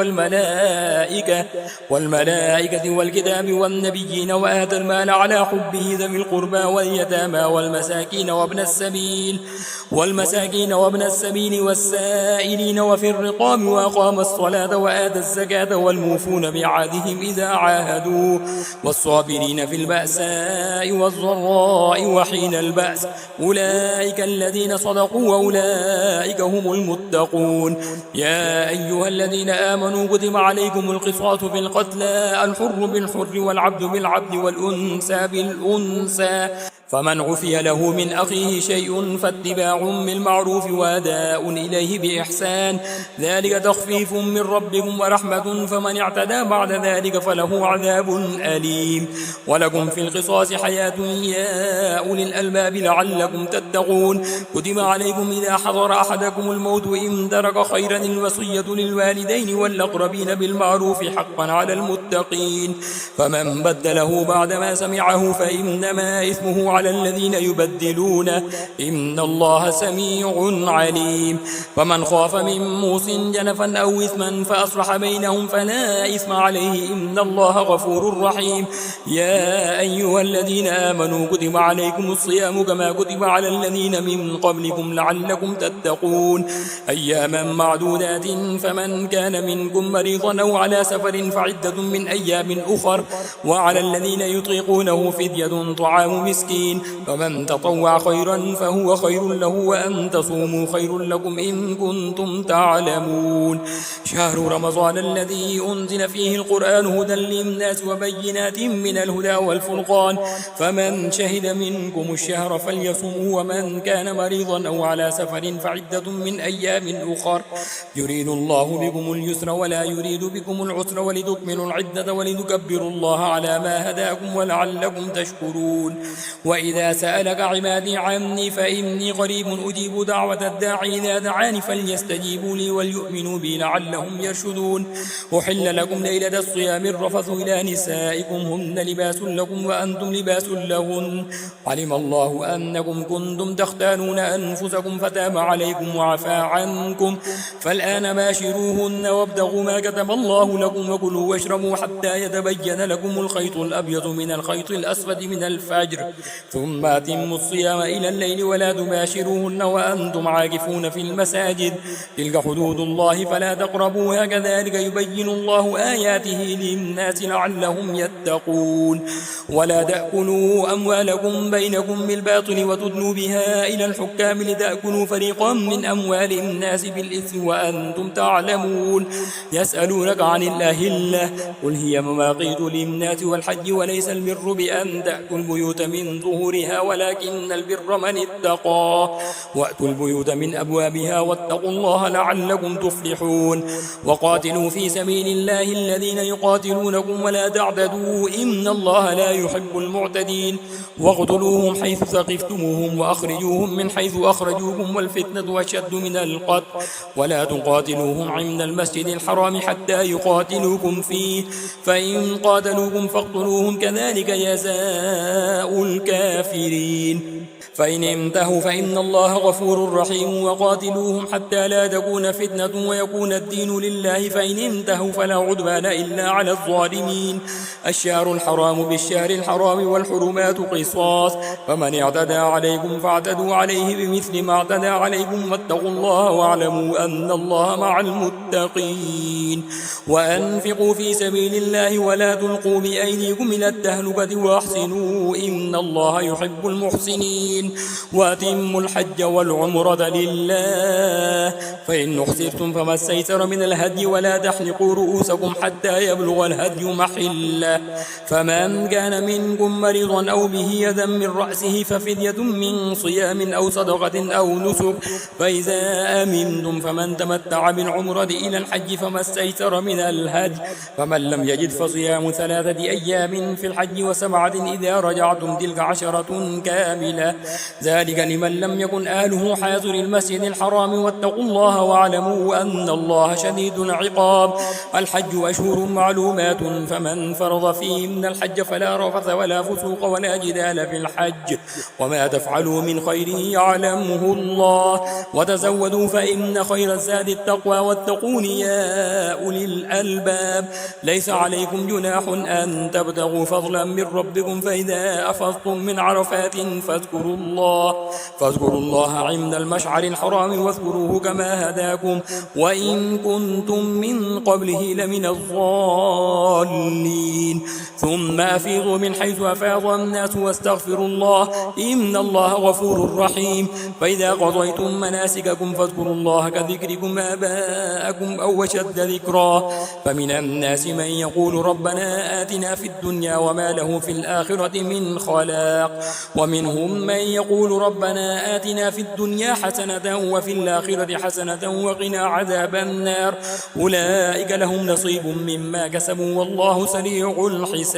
والملائكة والكتاب والنبيين وآتى المال على حبه ذوي القربى واليتامى والمساكين وابن السبيل والسائلين وفي الرقاب وأقام الصلاة وآتى الزكاة والموفون بعهدهم إذا عاهدوا والصابرين في البأساء والضراء وحين البأس أولئك الذين صدقوا وأولئك هم المتقون. يا أيها الذين آمنوا كتب عليكم القصاص في القتلى الحر بالحر والعبد بالعبد والأنثى بالأنثى فمن عفي له من أخيه شيء فاتباع بالمعروف وأداء إليه بإحسان ذلك تخفيف من ربكم ورحمة فمن اعتدى بعد ذلك فله عذاب أليم. ولكم في القصاص حياة يا أولي الألباب لعلكم تتقون. كتب عليكم إذا حضر أحدكم الموت إن ترك خيرا الوصية للوالدين والأقربين بالمعروف حقا على المتقين فمن بدله بعدما سمعه فإنما إثمه على الذين يبدلونه إن الله سميع عليم. فمن خاف من موص جنفا أو إثما فأصلح بينهم فلا إثم عليه إن الله غفور رحيم. يا أيها الذين آمنوا كتب عليكم الصيام كما كتب على الذين من قبلكم لعلكم تتقون أياما معدودات فمن كان منكم مريضا أو على سفر فعدة من أيام أخر وعلى الذين يطيقونه فدية طعام مسكين فمن تطوع خيرا فهو خير له وأن تصوموا خير لكم إن كنتم تعلمون. شهر رمضان الذي أنزل فيه القرآن هدى للناس وبينات من الهدى والفرقان فمن شهد منكم الشهر فليصمه ومن كان مريضا أو على سفر فعدة من أيام أخر يريد الله بكم اليسر ولا يريد بكم العسر ولتكملوا العدة ولتكبروا الله على ما هداكم ولعلكم تشكرون. وإذا سألك عبادي عني فإني قريب أجيب دعوة الداعي إذا دعاني فليستجيبوا لي وليؤمنوا بي لعلهم يرشدون. أحل لكم ليلة الصيام الرفث إلى نسائكم هن لباس لكم وأنتم لباس لهن علم الله أنكم كنتم تختانون أنفسكم فتاب عليكم وعفى عنكم فالآن باشروهن وابتغوا ما كتب الله لكم وكلوا واشربوا حتى يتبين لكم الخيط الأبيض من الخيط الأسود من الفجر ثم أتموا الصيام إلى الليل ولا تباشروهن وأنتم عاكفون في المساجد تلك حدود الله فلا تقربوها كذلك يبين الله آياته للناس لعلهم يتقون. ولا تأكلوا أموالكم بينكم بالباطل وتدلوا بها إلى الحكام لتأكلوا فريقا من أموال الناس بالإثم وأنتم تعلمون. يسألونك عن الأهلة قل هي مواقيت للناس والحج وليس البر بأن تأتوا البيوت من ظهورها ولكن البر من اتقى وأتوا البيوت من أبوابها واتقوا الله لعلكم تفلحون. وقاتلوا في سبيل الله الذين يقاتلونكم ولا تعتدوا إن الله لا يحب المعتدين. واقتلوهم حيث ثقفتموهم وأخرجوهم من حيث أخرجوكم والفتنة أشد من القتل ولا تقاتلوهم عند المسجد الحرام حتى يقاتلوكم فيه فإن قاتلوكم فاقتلوهم كذلك جزاء الكافرين. فإن انتهوا فإن الله غفور رحيم. وقاتلوهم حتى لا تكون فتنة ويكون الدين لله فإن انتهوا فلا عدوان إلا على الظالمين. الشهر الحرام بالشهر الحرام والحرمات قصاص فمن اعتدى عليكم فاعتدوا عليه بمثل ما اعتدى عليكم واتقوا الله واعلموا أن الله مع المتقين. وأنفقوا في سبيل الله ولا تلقوا بأيديكم إلى التهلكة وأحسنوا إن الله يحب المحسنين. وأتموا الحج والعمرة لله فإن أحسرتم فما استيسر من الهدي ولا تحلقوا رؤوسكم حتى يبلغ الهدي محله فمن كان منكم مريضا أو به يدا من رأسه ففدية من صيام أو صدقة أو نسك فإذا أمنتم فمن تمتع بالعمرة إلى الحج فما استيسر من الهدي فمن لم يجد فصيام 3 أيام في الحج و7 إذا رجعتم تلك 10 كاملة ذلك لمن لم يكن أهله حاضر المسجد الحرام واتقوا الله واعلموا أن الله شديد العقاب. الحج أشهر معلومات فمن فرض فيهن الحج فلا رفث ولا فسوق ولا جدال في الحج وما تفعلوا من خير يعلمه الله وتزودوا فإن خير الزاد التقوى واتقون يا أولي الألباب. ليس عليكم جناح أن تبتغوا فضلا من ربكم فإذا أفضتم من عرفات فاذكروا الله عند المشعر الحرام واذكروه كما هداكم وإن كنتم من قبله لمن الضالين. ثم أفيضوا من حيث أفاض الناس واستغفروا الله إن الله غفور رحيم. فإذا قضيتم مناسككم فاذكروا الله كذكركم آباءكم أو أشد ذكرا. فمن الناس من يقول ربنا آتنا في الدنيا وما له في الآخرة من خلاق ومنهم من يقول ربنا آتنا في الدنيا حسنة وفي الآخرة حسنة وقنا عذاب النار أولئك لهم نصيب مما كسبوا والله سريع الحساب.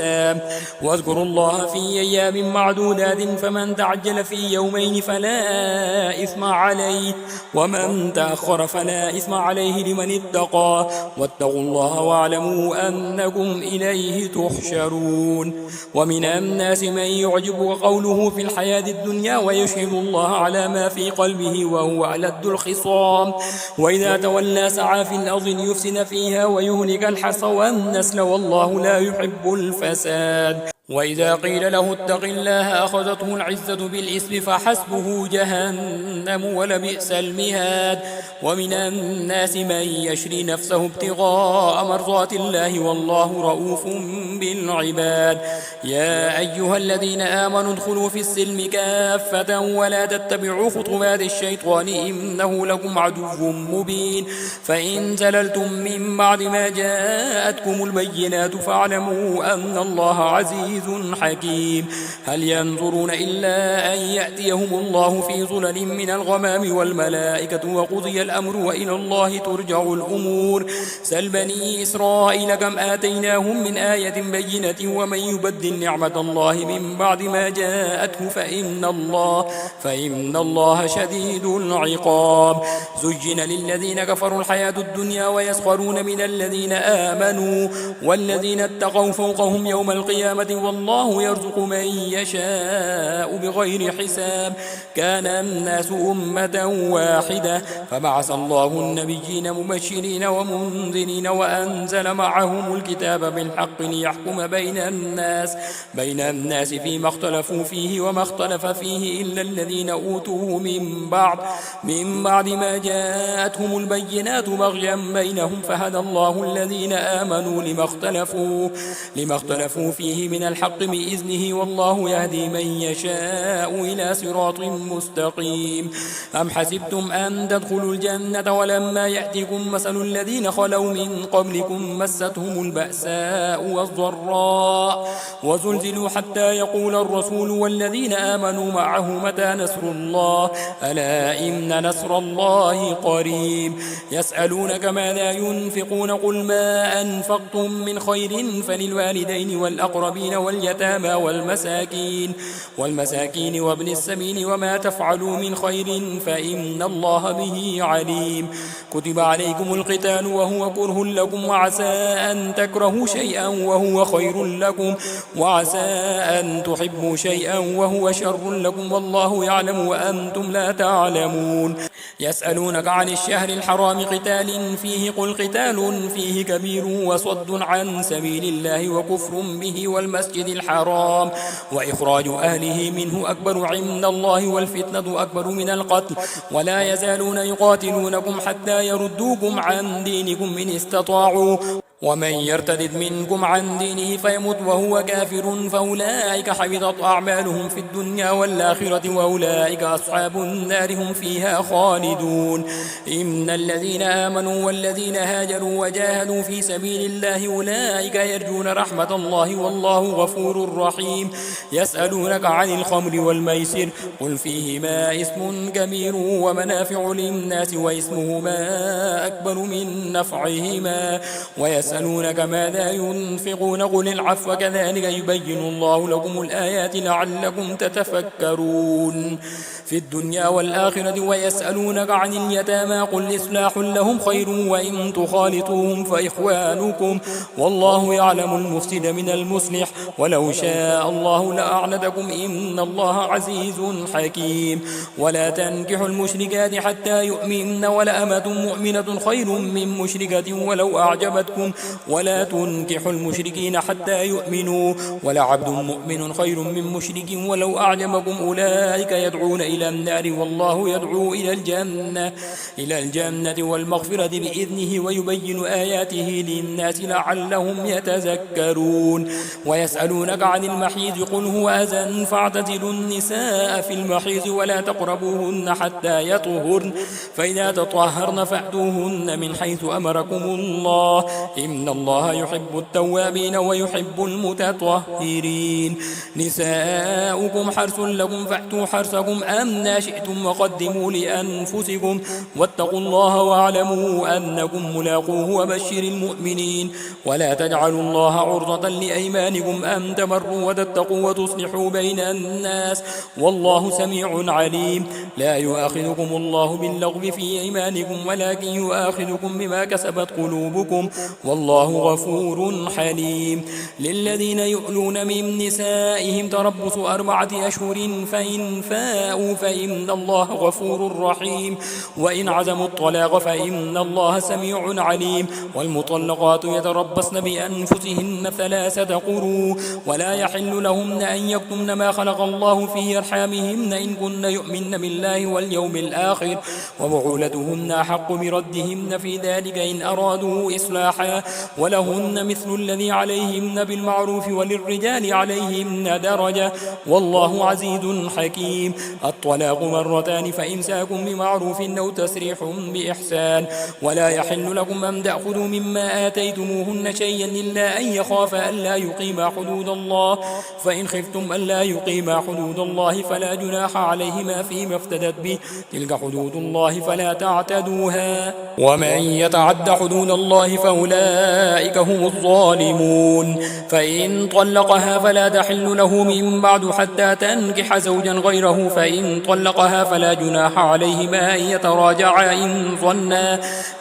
واذكروا الله في أيام معدودات فمن تعجل في يومين فلا إثم عليه ومن تأخر فلا إثم عليه لمن اتقى واتقوا الله واعلموا أنكم إليه تحشرون. ومن الناس من يعجب قوله في الحياة الدنيا ويشهد الله على ما في قلبه وهو ألد الخصام وإذا تولى سعى في الأرض ليفسد فيها ويهلك الحرث والنسل والله لا يحب الفساد. وإذا قيل له اتق الله أخذته العزة بالإثم فحسبه جهنم ولبئس المهاد. ومن الناس من يشري نفسه ابتغاء مرضات الله والله رؤوف بالعباد. يا أيها الذين آمنوا ادخلوا في السلم كافة ولا تتبعوا خطوات الشيطان إنه لكم عدو مبين. فإن زللتم من بعد ما جاءتكم البينات فاعلموا أن الله عزيز عزيز حكيم هل ينظرون إلا أن يأتيهم الله في ظلل من الغمام والملائكة وقضي الأمر وإلى الله ترجع الأمور سل بني إسرائيل كم آتيناهم من آية بينة ومن يبدل نعمة الله من بعد ما جاءته فإن الله شديد العقاب زين للذين كفروا الحياة الدنيا ويسخرون من الذين آمنوا والذين اتقوا فوقهم يوم القيامة والله يرزق من يشاء بغير حساب كان الناس أمة واحدة فبعث الله النبيين مبشرين ومنذرين وأنزل معهم الكتاب بالحق ليحكم بين الناس فيما اختلفوا فيه وما اختلف فيه إلا الذين أوتوه من بعد ما جاءتهم البينات بغيا بينهم فهدى الله الذين آمنوا لما اختلفوا فيه من الحق بإذنه والله يهدي من يشاء إلى صراط مستقيم أم حسبتم أن تدخلوا الجنة ولما يأتكم مثل الذين خلوا من قبلكم مستهم البأساء والضراء وزلزلوا حتى يقول الرسول والذين آمنوا معه متى نصر الله ألا إن نصر الله قريب يسألونك ماذا ينفقون قل ما أنفقتم من خير فللوالدين والأقربين واليتامى والمساكين وابن السبيل وما تفعلوا من خير فإن الله به عليم كتب عليكم القتال وهو كره لكم وعسى أن تكرهوا شيئا وهو خير لكم وعسى أن تحبوا شيئا وهو شر لكم والله يعلم وأنتم لا تعلمون يسألونك عن الشهر الحرام قتال فيه قل قتال فيه كبير وصد عن سبيل الله وكفر به والمسجد الحرام وإخراج أهله منه أكبر عند الله والفتنة أكبر من القتل ولا يزالون يقاتلونكم حتى يردوكم عن دينكم إن استطاعوا ومن يرتد منكم عن دينه فيمت وهو كافر فأولئك حبطت أعمالهم في الدنيا والآخرة وأولئك أصحاب النار هم فيها خالدون إن الذين آمنوا والذين هاجروا وجاهدوا في سبيل الله أولئك يرجون رحمة الله والله غفور رحيم يسألونك عن الخمر والميسر قل فيهما اسم كبير ومنافع للناس واسمهما أكبر من نفعهما يسألونك ماذا ينفقون قل العفو كذلك يبين الله لكم الآيات لعلكم تتفكرون في الدنيا والآخرة ويسألونك عن اليتامى قل إصلاح لهم خير وإن تخالطوهم فإخوانكم والله يعلم المفسد من المصلح ولو شاء الله لأعنتكم إن الله عزيز حكيم ولا تنكحوا المشركات حتى يؤمن ولأمة مؤمنة خير من مشركة ولو أعجبتكم ولا تنكحوا المشركين حتى يؤمنوا ولعبد مؤمن خير من مشرك ولو أعجبكم أولئك يدعون إلى النار والله يدعو إلى الجنة والمغفرة بإذنه ويبين آياته للناس لعلهم يتذكرون ويسألونك عن المحيض قل هو أذى فاعتزلوا النساء في المحيض ولا تقربوهن حتى يطهرن فإذا تطهرن فأتوهن من حيث أمركم الله إن الله يحب التوابين ويحب المتطهرين نساؤكم حرث لكم فأتوا حرثكم أمنا شئتم وقدموا لأنفسكم واتقوا الله واعلموا أنكم ملاقوه وبشر المؤمنين ولا تجعلوا الله عرضة لأيمانكم أن تبروا وتتقوا وتصلحوا بين الناس والله سميع عليم لا يؤاخذكم الله باللغو في أيمانكم ولكن يؤاخذكم بما كسبت قلوبكم والله غفور حليم للذين يؤلون من نسائهم تربص 4 أشهر فإن فاءوا فإن الله غفور رحيم وإن عزموا الطلاق فإن الله سميع عليم والمطلقات يتربصن بأنفسهن 3 قروء ولا يحل لهن أن يكتمن ما خلق الله في أرحامهن إن كن يؤمن بالله واليوم الآخر وبعولتهن أحق بردهن في ذلك إن أرادوا إصلاحا جناحا ولهن مثل الذي عليهن بالمعروف وللرجال عليهن درجة والله عزيز حكيم. الطلاق مرتان فإمساك بمعروف أو تسريح بإحسان ولا يحل لكم أن تأخذوا مما آتيتموهن شيئا إلا أن يخافا ألا يقيما حدود الله فإن خفتم ألا يقيما حدود الله فلا جناح عليهما فيما افتدت به تلك حدود الله فلا تعتدوها ومن يتعد حدود الله فأولئك هم الظالمون. فإن طلقها فلا تحل له من بعد حتى تنكح زوجا غيره فإن طلقها فلا جناح عليهما أن يتراجعا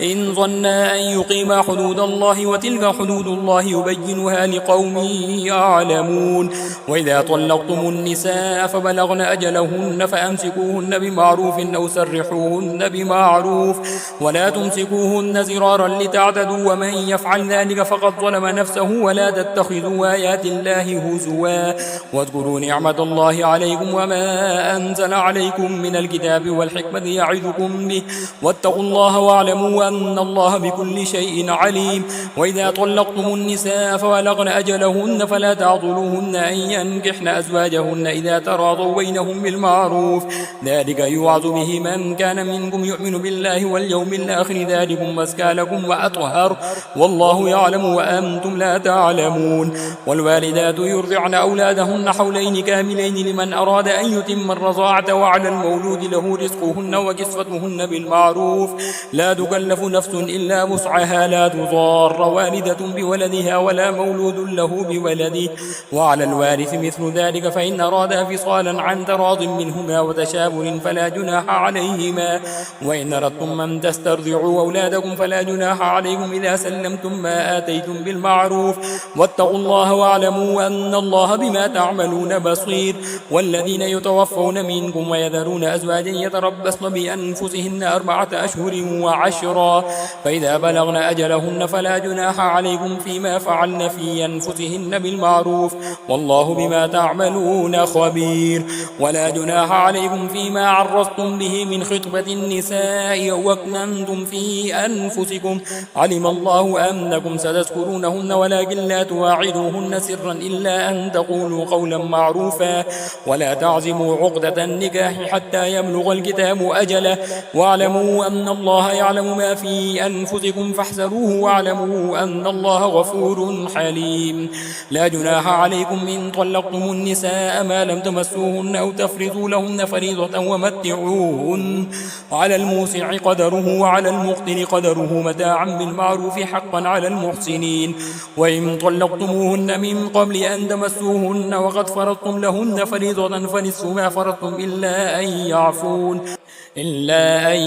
إن ظنا أن يقيما حدود الله وتلك حدود الله يبينها لقوم يعلمون. وإذا طلقتم النساء فبلغن أجلهن فأمسكوهن بمعروف أو سرحوهن بمعروف ولا تمسكوهن زرارا لتعتدوا ومن يفعل ذلك فقد ظلم نفسه ولا تتخذوا آيات الله هزوا واذكروا نعمة الله عليكم وما أنزل عليكم من الكتاب والحكمة يعظكم به واتقوا الله واعلموا أن الله بكل شيء عليم. وإذا طلقتم النساء فبلغن أجلهن فلا تعضلوهن أن ينكحن أزواجهن إذا تراضوا بينهم بالمعروف ذلك يوعظ به من كان منكم يؤمن بالله واليوم الآخر ذلكم أزكى لكم وأطهر والله يعلم وأنتم لا تعلمون. والوالدات يرضعن أولادهن حولين كاملين لمن أراد أن يتم الرضاعة وعلى المولود له رزقهن وكسوتهن بالمعروف لا تكلف نفس إلا وسعها لا تضار والدة بولدها ولا مولود له بولده وعلى الوارث مثل ذلك فإن أرادا فصالا عن تراض منهما وتشاور فلا جناح عليهما. وإن أردتم أن تسترضعوا أولادكم فلا جناح عليكم إذا سلمتم ما آتيتم بالمعروف واتقوا الله واعلموا أن الله بما تعملون بصير. والذين يتوفون منكم ويذرون أزواجا يتربصن بأنفسهن 4 أشهر و10 فإذا بلغن أجلهن فلا جناح عليكم فيما فعلن في أنفسهن بالمعروف والله بما تعملون خبير. ولا جناح عليكم فيما عرضتم به من خطبة النساء أو أكننتم في أنفسكم علم الله أنكم ستذكرونهن ولكن لا تواعدوهن سرا إلا أن تقولوا قولا معروفا ولا تعزموا عقدة النكاح حتى يبلغ الكتاب أجله واعلموا أن الله يعلم ما في أنفسكم فاحذروه واعلموا أن الله غفور حليم. لا جناح عليكم إن طلقتم النساء ما لم تمسوهن أو تفرضوا لهن فريضة ومتعوهن وعلى الموسع قدره وعلى المقتر قدره متاعا بالمعروف حقا على المحسنين. وإن طلقتموهن من قبل أن تمسوهن وقد فرضتم لهن فريضة فنصف ما فرضتم إلا أن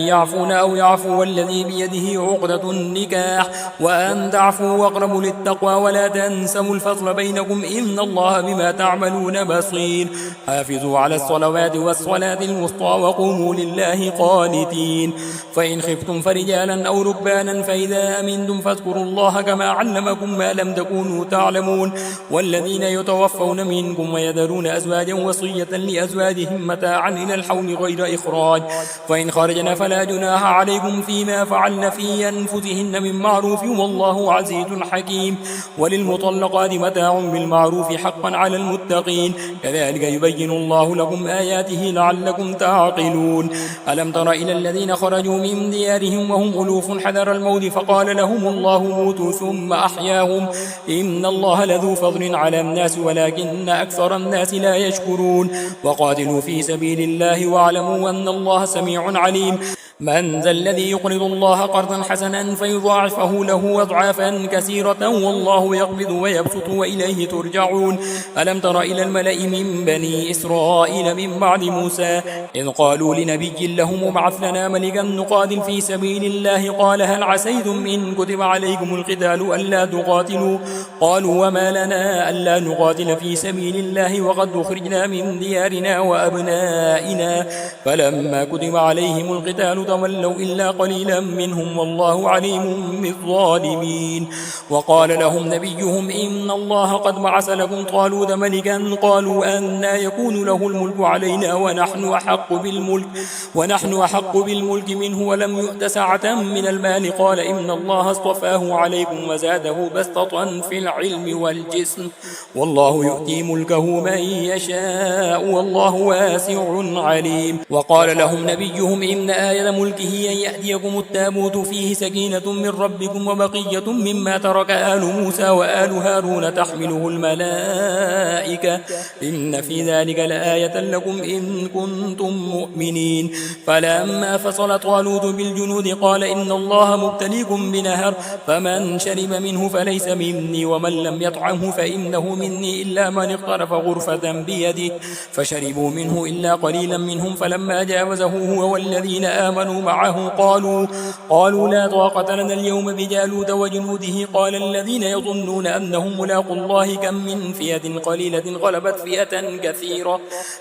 يعفون أو يعفو الذي بيده عقدة النكاح وأن تعفوا أقرب للتقوى ولا تنسوا الفضل بينكم إن الله بما تعملون بصير. حافظوا على الصلوات والصلاة الوسطى وقوموا لله قانتين. فإن خفتم فرجالا أو ركبانا فإذا أمنتم فاذكروا الله كما علمكم ما لم تكونوا تعلمون. والذين يتوفون منكم ويذرون أزواجا وصية لأزواجهم متاعا إلى الحول غير إخراج فإن خرجنا فلا جناح عليكم فيما فعلن في أنفسهن من معروف والله عزيز حكيم. وللمطلقات متاع بالمعروف حقا على المتقين كذلك يبين الله لكم آياته لعلكم تعقلون. ألم تر إلى الذين خرجوا من ديارهم وهم ألوف حذر الموت فقال لهم الله موتوا ثم أحياهم إن الله لذو فضل على الناس ولكن أكثر الناس لا يشكرون. وقاتلوا في سبيل الله واعلموا أن الله سميع عليم. من ذا الذي يقرض الله قرضا حسنا فيضاعفه له أضعافا كثيرة والله يقبض ويبسط وإليه ترجعون. ألم تر إلى الملأ من بني إسرائيل من بعد موسى إذ قالوا لنبي لهم ابعث لنا ملكا نقاتل في سبيل الله قال هل عسيتم إن كتب عليكم القتال ألا تقاتلوا قالوا وما لنا ألا نقاتل في سبيل الله وقد أخرجنا من ديارنا وأبنائنا فلما كتب عليهم القتال وجالوت ولوا إلا قليلا منهم والله عليم بالظالمين. وقال لهم نبيهم إن الله قد بعث لكم طالوت ملكا قالوا أنى يكون له الملك علينا ونحن أحق بالملك منه ولم يؤت سعة من المال قال إن الله اصطفاه عليكم وزاده بسطة في العلم والجسم والله يؤتي ملكه من يشاء والله واسع عليم. وقال لهم نبيهم إن آية ملكه أن يأتيكم التابوت فيه سكينة من ربكم وبقية مما ترك آل موسى وآل هارون تحمله الملائكة إن في ذلك لآية لكم إن كنتم مؤمنين. فلما فصل طالوت بالجنود قال إن الله مبتليكم بنهر فمن شرب منه فليس مني ومن لم يطعمه فإنه مني إلا من اقترف غرفة بيده فشربوا منه إلا قليلا منهم. فلما جاوزه هو والذين آمنوا معه قالوا لا طاقة لنا اليوم بجالوت وجنوده قال الذين يظنون أنهم ملاقوا الله كم من فئة قليلة غلبت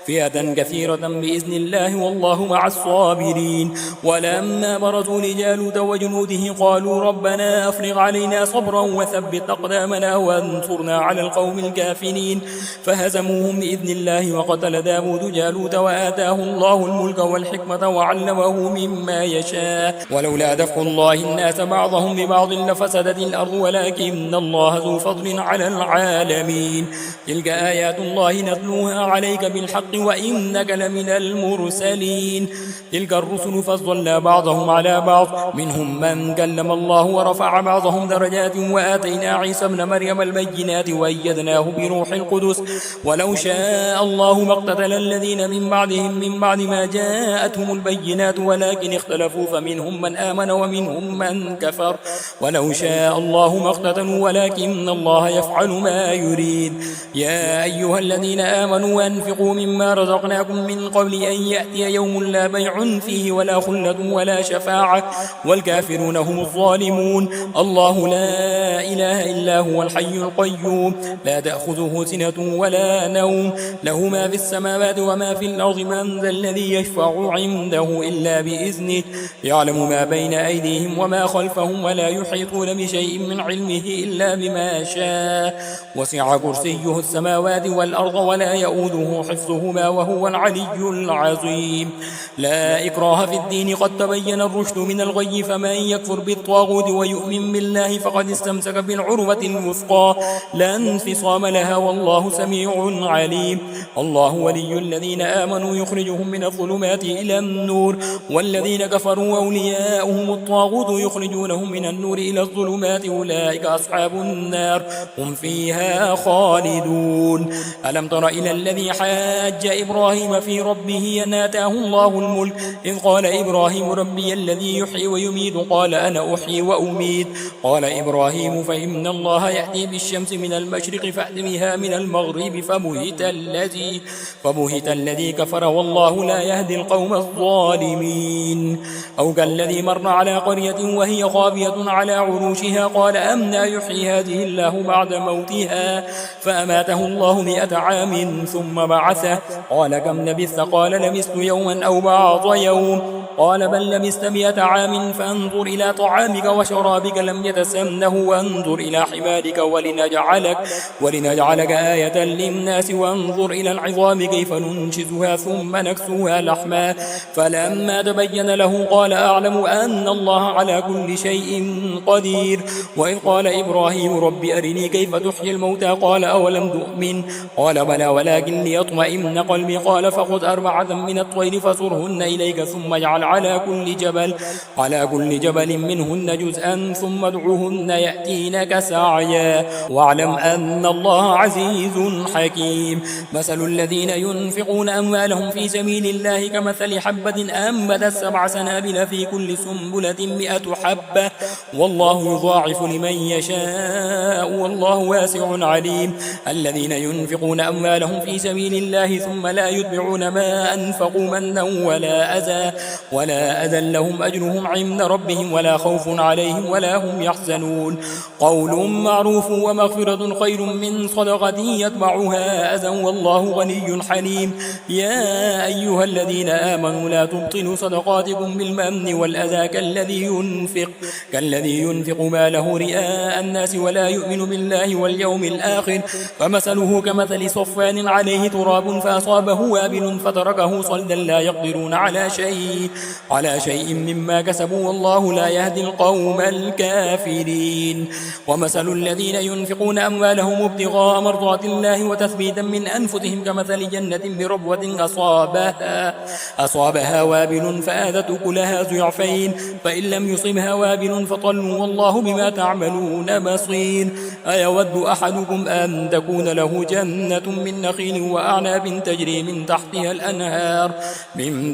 فئة كثيرة بإذن الله والله مع الصابرين. ولما برزوا لجالوت وجنوده قالوا ربنا أفرغ علينا صبرا وثبت أقدامنا وانصرنا على القوم الكافرين فهزموهم بإذن الله. وقتل داود جالوت وآتاه الله الملك والحكمة وعلمه مما يشاء ولولا دفع الله الناس بعضهم ببعض لفسدت الأرض ولكن الله ذو فضل على العالمين. تلك آيات الله نتلوها عليك بالحق وإنك لمن المرسلين. تلك الرسل فضلنا بعضهم على بعض منهم من كلم الله ورفع بعضهم درجات وآتينا عيسى ابن مريم البينات وأيدناه بروح القدس ولو شاء الله ما اقتتل الذين من بعدهم من بعد ما جاءتهم البينات ولكن اختلفوا فمنهم من آمن ومنهم من كفر ولو شاء الله ما اقتتلوا ولكن الله يفعل ما يريد. يا أيها الذين آمنوا أنفقوا مما رزقناكم من قبل أن يأتي يوم لا بيع فيه ولا خلة ولا شفاعة والكافرون هم الظالمون. الله لا إله إلا هو الحي القيوم لا تأخذه سنة ولا نوم له ما في السماوات وما في الأرض من ذا الذي يشفع عنده إلا بإذنه يعلم ما بين أيديهم وما خلفهم ولا يحيطون بشيء من علمه إلا بما شاء وسع كرسيه السماوات والأرض ولا يؤوده حفظهما وهو العلي العظيم. لا إكراه في الدين قد تبين الرشد من الغي فمن يكفر بالطاغوت ويؤمن بالله فقد استمسك بالعروة الوثقى لا انفصام لها والله سميع عليم. الله ولي الذين آمنوا يخرجهم من الظلمات إلى النور والذين كفروا أولياؤهم الطاغوت يخرجونهم من النور إلى الظلمات أولئك أصحاب النار هم فيها خالدون. ألم تر إلى الذي حاج إبراهيم في ربه أن آتاه الله الملك إذ قال إبراهيم ربي الذي يحيي ويميت قال أنا أحيي وأميت قال إبراهيم فإن الله يأتي بالشمس من المشرق فأت بها من المغرب فبهت الذي كفر والله لا يهدي القوم الظالمين. أو كالذي مر على قرية وهي خاوية على عروشها قال أنى يحيي هذه الله بعد موتها فأماته الله 100 عام ثم بعثه قال كم لبثت قال لبثت يوما أو بعض يوم قال بل لبثت 100 عام فانظر إلى طعامك وشرابك لم يتسنه وانظر إلى حمارك ولنجعلك آية للناس وانظر إلى العظام كيف ننشزها ثم نكسوها لحما فلما تبين له قال أعلم أن الله على كل شيء قدير. وإذ قال إبراهيم رب أرني كيف تحيي الموتى قال أولم تؤمن قال بلى ولكن ليطمئن قلبي قال فخذ 4 من الطير فصرهن إليك ثم اجعل على كل جبل منهن جزءا ثم ادعوهن يأتينك سعيا واعلم أن الله عزيز حكيم. مثل الذين ينفقون أموالهم في سبيل الله كمثل حبة أنبتت 7 سنابل في كل سنبلة 100 حبة والله يضاعف لمن يشاء والله واسع عليم. الذين ينفقون أموالهم في سبيل الله ثم لا يتبعون ما أنفقوا منا ولا أذى ولا أذن لهم أجرهم عند ربهم ولا خوف عليهم ولا هم يحزنون قول معروف ومغفرة خير من صدقة يتبعها أذى والله غني حليم يا أيها الذين آمنوا لا تبطلوا صدقاتكم بالمن والأذى كالذي ينفق ماله رئاء الناس ولا يؤمن بالله واليوم الآخر فمثله كمثل صفان عليه تراب فأصابه وابل فتركه صلدا لا يقدرون على شيء مما كسبوا والله لا يهدي القوم الكافرين ومثل الذين ينفقون أموالهم ابتغاء مرضات الله وتثبيتا من أنفسهم كمثل جنة بربوة أصابها وابل فآذت أكلها ضعفين فإن لم يصبها وابل فطل والله بما تعملون بصير أيود أحدكم أن تكون له جنة من نخيل وأعناب تجري من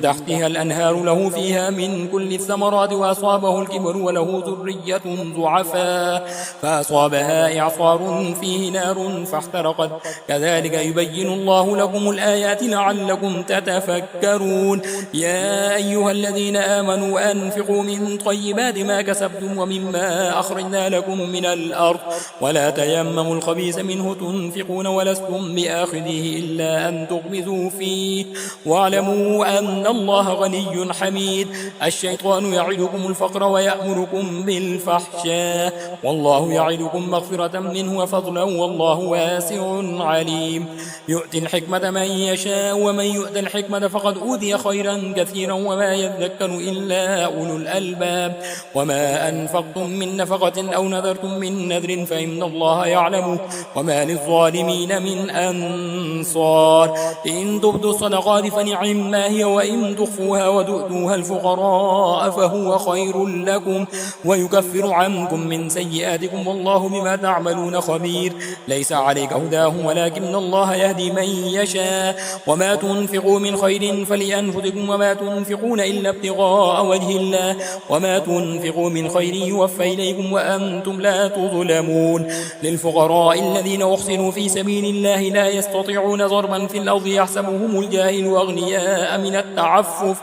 تحتها الأنهار له فيها من كل الثمرات وأصابه الكبر وله ذرية ضعفاء فأصابها إعصار فيه نار فاحترقت كذلك يبين الله لكم الآيات لعلكم تتفكرون يا أيها الذين آمنوا أنفقوا من طيبات ما كسبتم ومما أخرجنا لكم من الأرض ولا تيمموا الخبيث منه تنفقون ولستم بآخذه إلا أن تغمزوا فيه واعلموا أن الله غني حميد الشيطان يعدكم الفقر ويأمركم بالفحشاء والله يعدكم مغفرة منه وفضلا والله واسع عليم يؤتي الحكمة من يشاء ومن يؤت الحكمة فقد أوتي خيرا كثيرا وما يذكر إلا أولو الألباب وما أنفقتم من نفقة أو نذرتم من نذر فإن الله يعلم وما للظالمين من أنصار إن تبدوا الصدقات فنعم ما هي وإن تخفوها وتؤتوها الفقراء فهو خير لكم ويكفر عنكم من سيئاتكم والله بما تعملون خبير ليس عليك هداهم ولكن الله يهدي من يشاء وما تنفقوا من خير فلأنفسكم وما تنفقون إلا ابتغاء وجه الله وما تنفقوا من خير يوفى إليكم وأنتم لا تظلمون للفقراء الذين أحصنوا في سبيل الله لا يستطيعون ضربا في الأرض يحسبهم الجاهل أغنياء من التعفف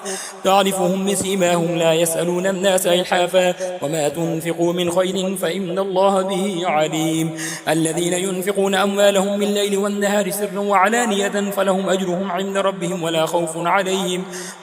تعرفهم بسيماهم لا يسألون الناس إلحافا وما تنفقوا من خير فإن الله به عليم الذين ينفقون أموالهم بالليل والنهار سرا وعلانية فلهم أجرهم عند ربهم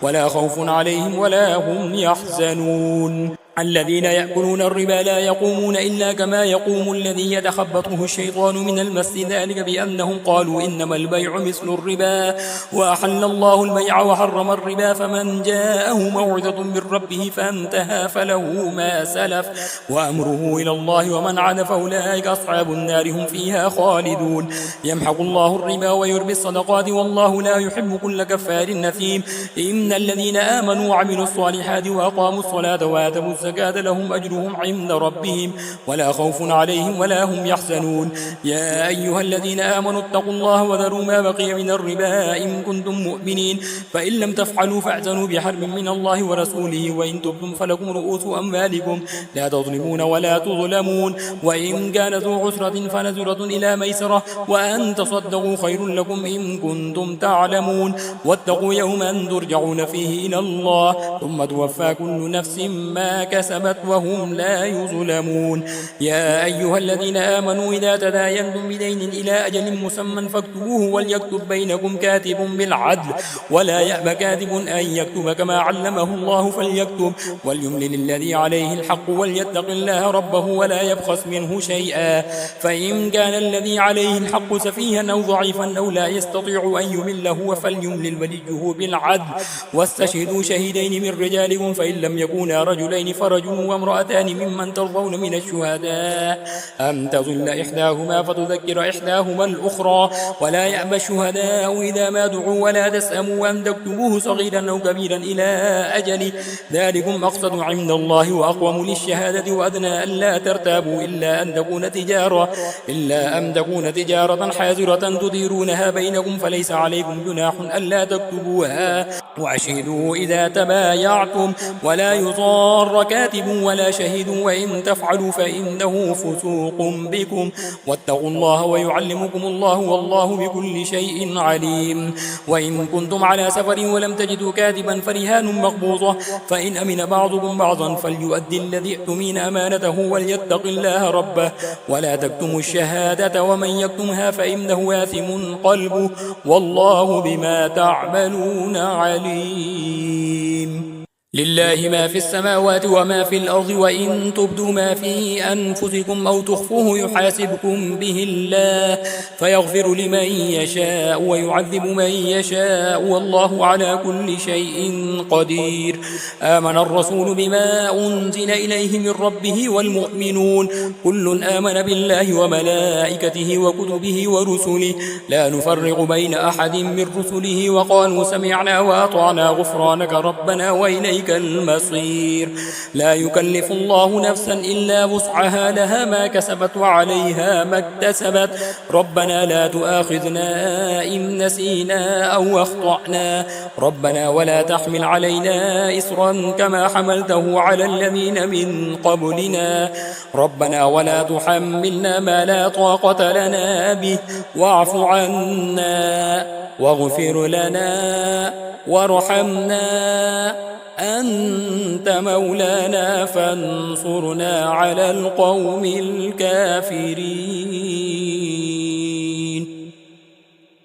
ولا خوف عليهم ولا هم يحزنون الذين يأكلون الربا لا يقومون إلا كما يقوم الذي يتخبطه الشيطان من المس ذلك بأنهم قالوا إنما البيع مثل الربا وأحل الله البيع وحرم الربا فمن جاءه موعظة من ربه فانتهى فله ما سلف وأمره إلى الله ومن عاد فأولئك أصحاب النار هم فيها خالدون يمحق الله الربا ويربي الصدقات والله لا يحب كل كفار نثيم إن الذين آمنوا وعملوا الصالحات وأقاموا الصلاة وآتوا الزكاة لهم أجرهم عند ربهم ولا خوف عليهم ولا هم يحزنون يا أيها الذين آمنوا اتقوا الله وذروا ما بقي من الربا إن كنتم مؤمنين فإن لم تفعلوا فاعتنوا بحرب من الله ورسوله وإن تبتم فلكم رؤوس أموالكم لا تظلمون ولا تظلمون وإن كان ذو عسرة فنزرة إلى ميسرة وأن تصدقوا خير لكم إن كنتم تعلمون واتقوا يوما ترجعون فيه إلى الله ثم توفى كل نفس ما كسبت وهم لا يظلمون يا أيها الذين آمنوا إذا تداينتم بدين إلى أجل مسمى فاكتبوه وليكتب بينكم كاتب بالعدل ولا يأبى كاتب أن يكتب كما علمه الله فليكتب وليملل الذي عليه الحق وليتق الله ربه ولا يبخس منه شيئا فإن كان الذي عليه الحق سفيها أو ضعيفا أو لا يستطيع أن يمله فليملل وليه بالعدل واستشهدوا شهيدين من رجالكم فإن لم يكونا رجلين فرجل وامرأتان ممن ترضون من الشهداء أن تظل إحداهما فتذكر إحداهما الأخرى ولا يأبى الشهداء إذا ما دعوا ولا تسأموا أن تكتبوه صغيرا أو كبيرا إلى أجله ذلكم أقسط عند الله وأقوم للشهادة وأدنى ألا ترتابوا إلا أن تكون تجارة حاضرة تديرونها بينكم فليس عليكم جناح ألا تكتبوها وأشهدوا إذا تبايعتم ولا يضار كاتب ولا شهيد وإن تفعلوا فإنه فسوق بكم واتقوا الله ويعلمكم الله والله بكل شيء عليم. وإن كنتم على سفر ولم تجدوا كاتبا فرهان مقبوضة فإن أمن بعضكم بعضا فليؤدي الذي اؤتمن أمانته وليتق الله ربه ولا تكتموا الشهادة ومن يكتمها فإنه آثم قلبه والله بما تعملون عليم. لله ما في السماوات وما في الأرض وإن تبدوا ما في أنفسكم أو تخفوه يحاسبكم به الله فيغفر لمن يشاء ويعذب من يشاء والله على كل شيء قدير. آمن الرسول بما أنزل إليه من ربه والمؤمنون كل آمن بالله وملائكته وكتبه ورسله لا نفرق بين أحد من رسله وقالوا سمعنا وأطعنا غفرانك ربنا وإليك المصير. لا يكلف الله نفسا إلا وسعها لها ما كسبت وعليها ما اكتسبت ربنا لا تؤاخذنا إن نسينا أو أخطأنا ربنا ولا تحمل علينا إصرا كما حملته على الذين من قبلنا ربنا ولا تحملنا ما لا طاقة لنا به واعف عنا واغفر لنا وارحمنا أنت مولانا فانصرنا على القوم الكافرين.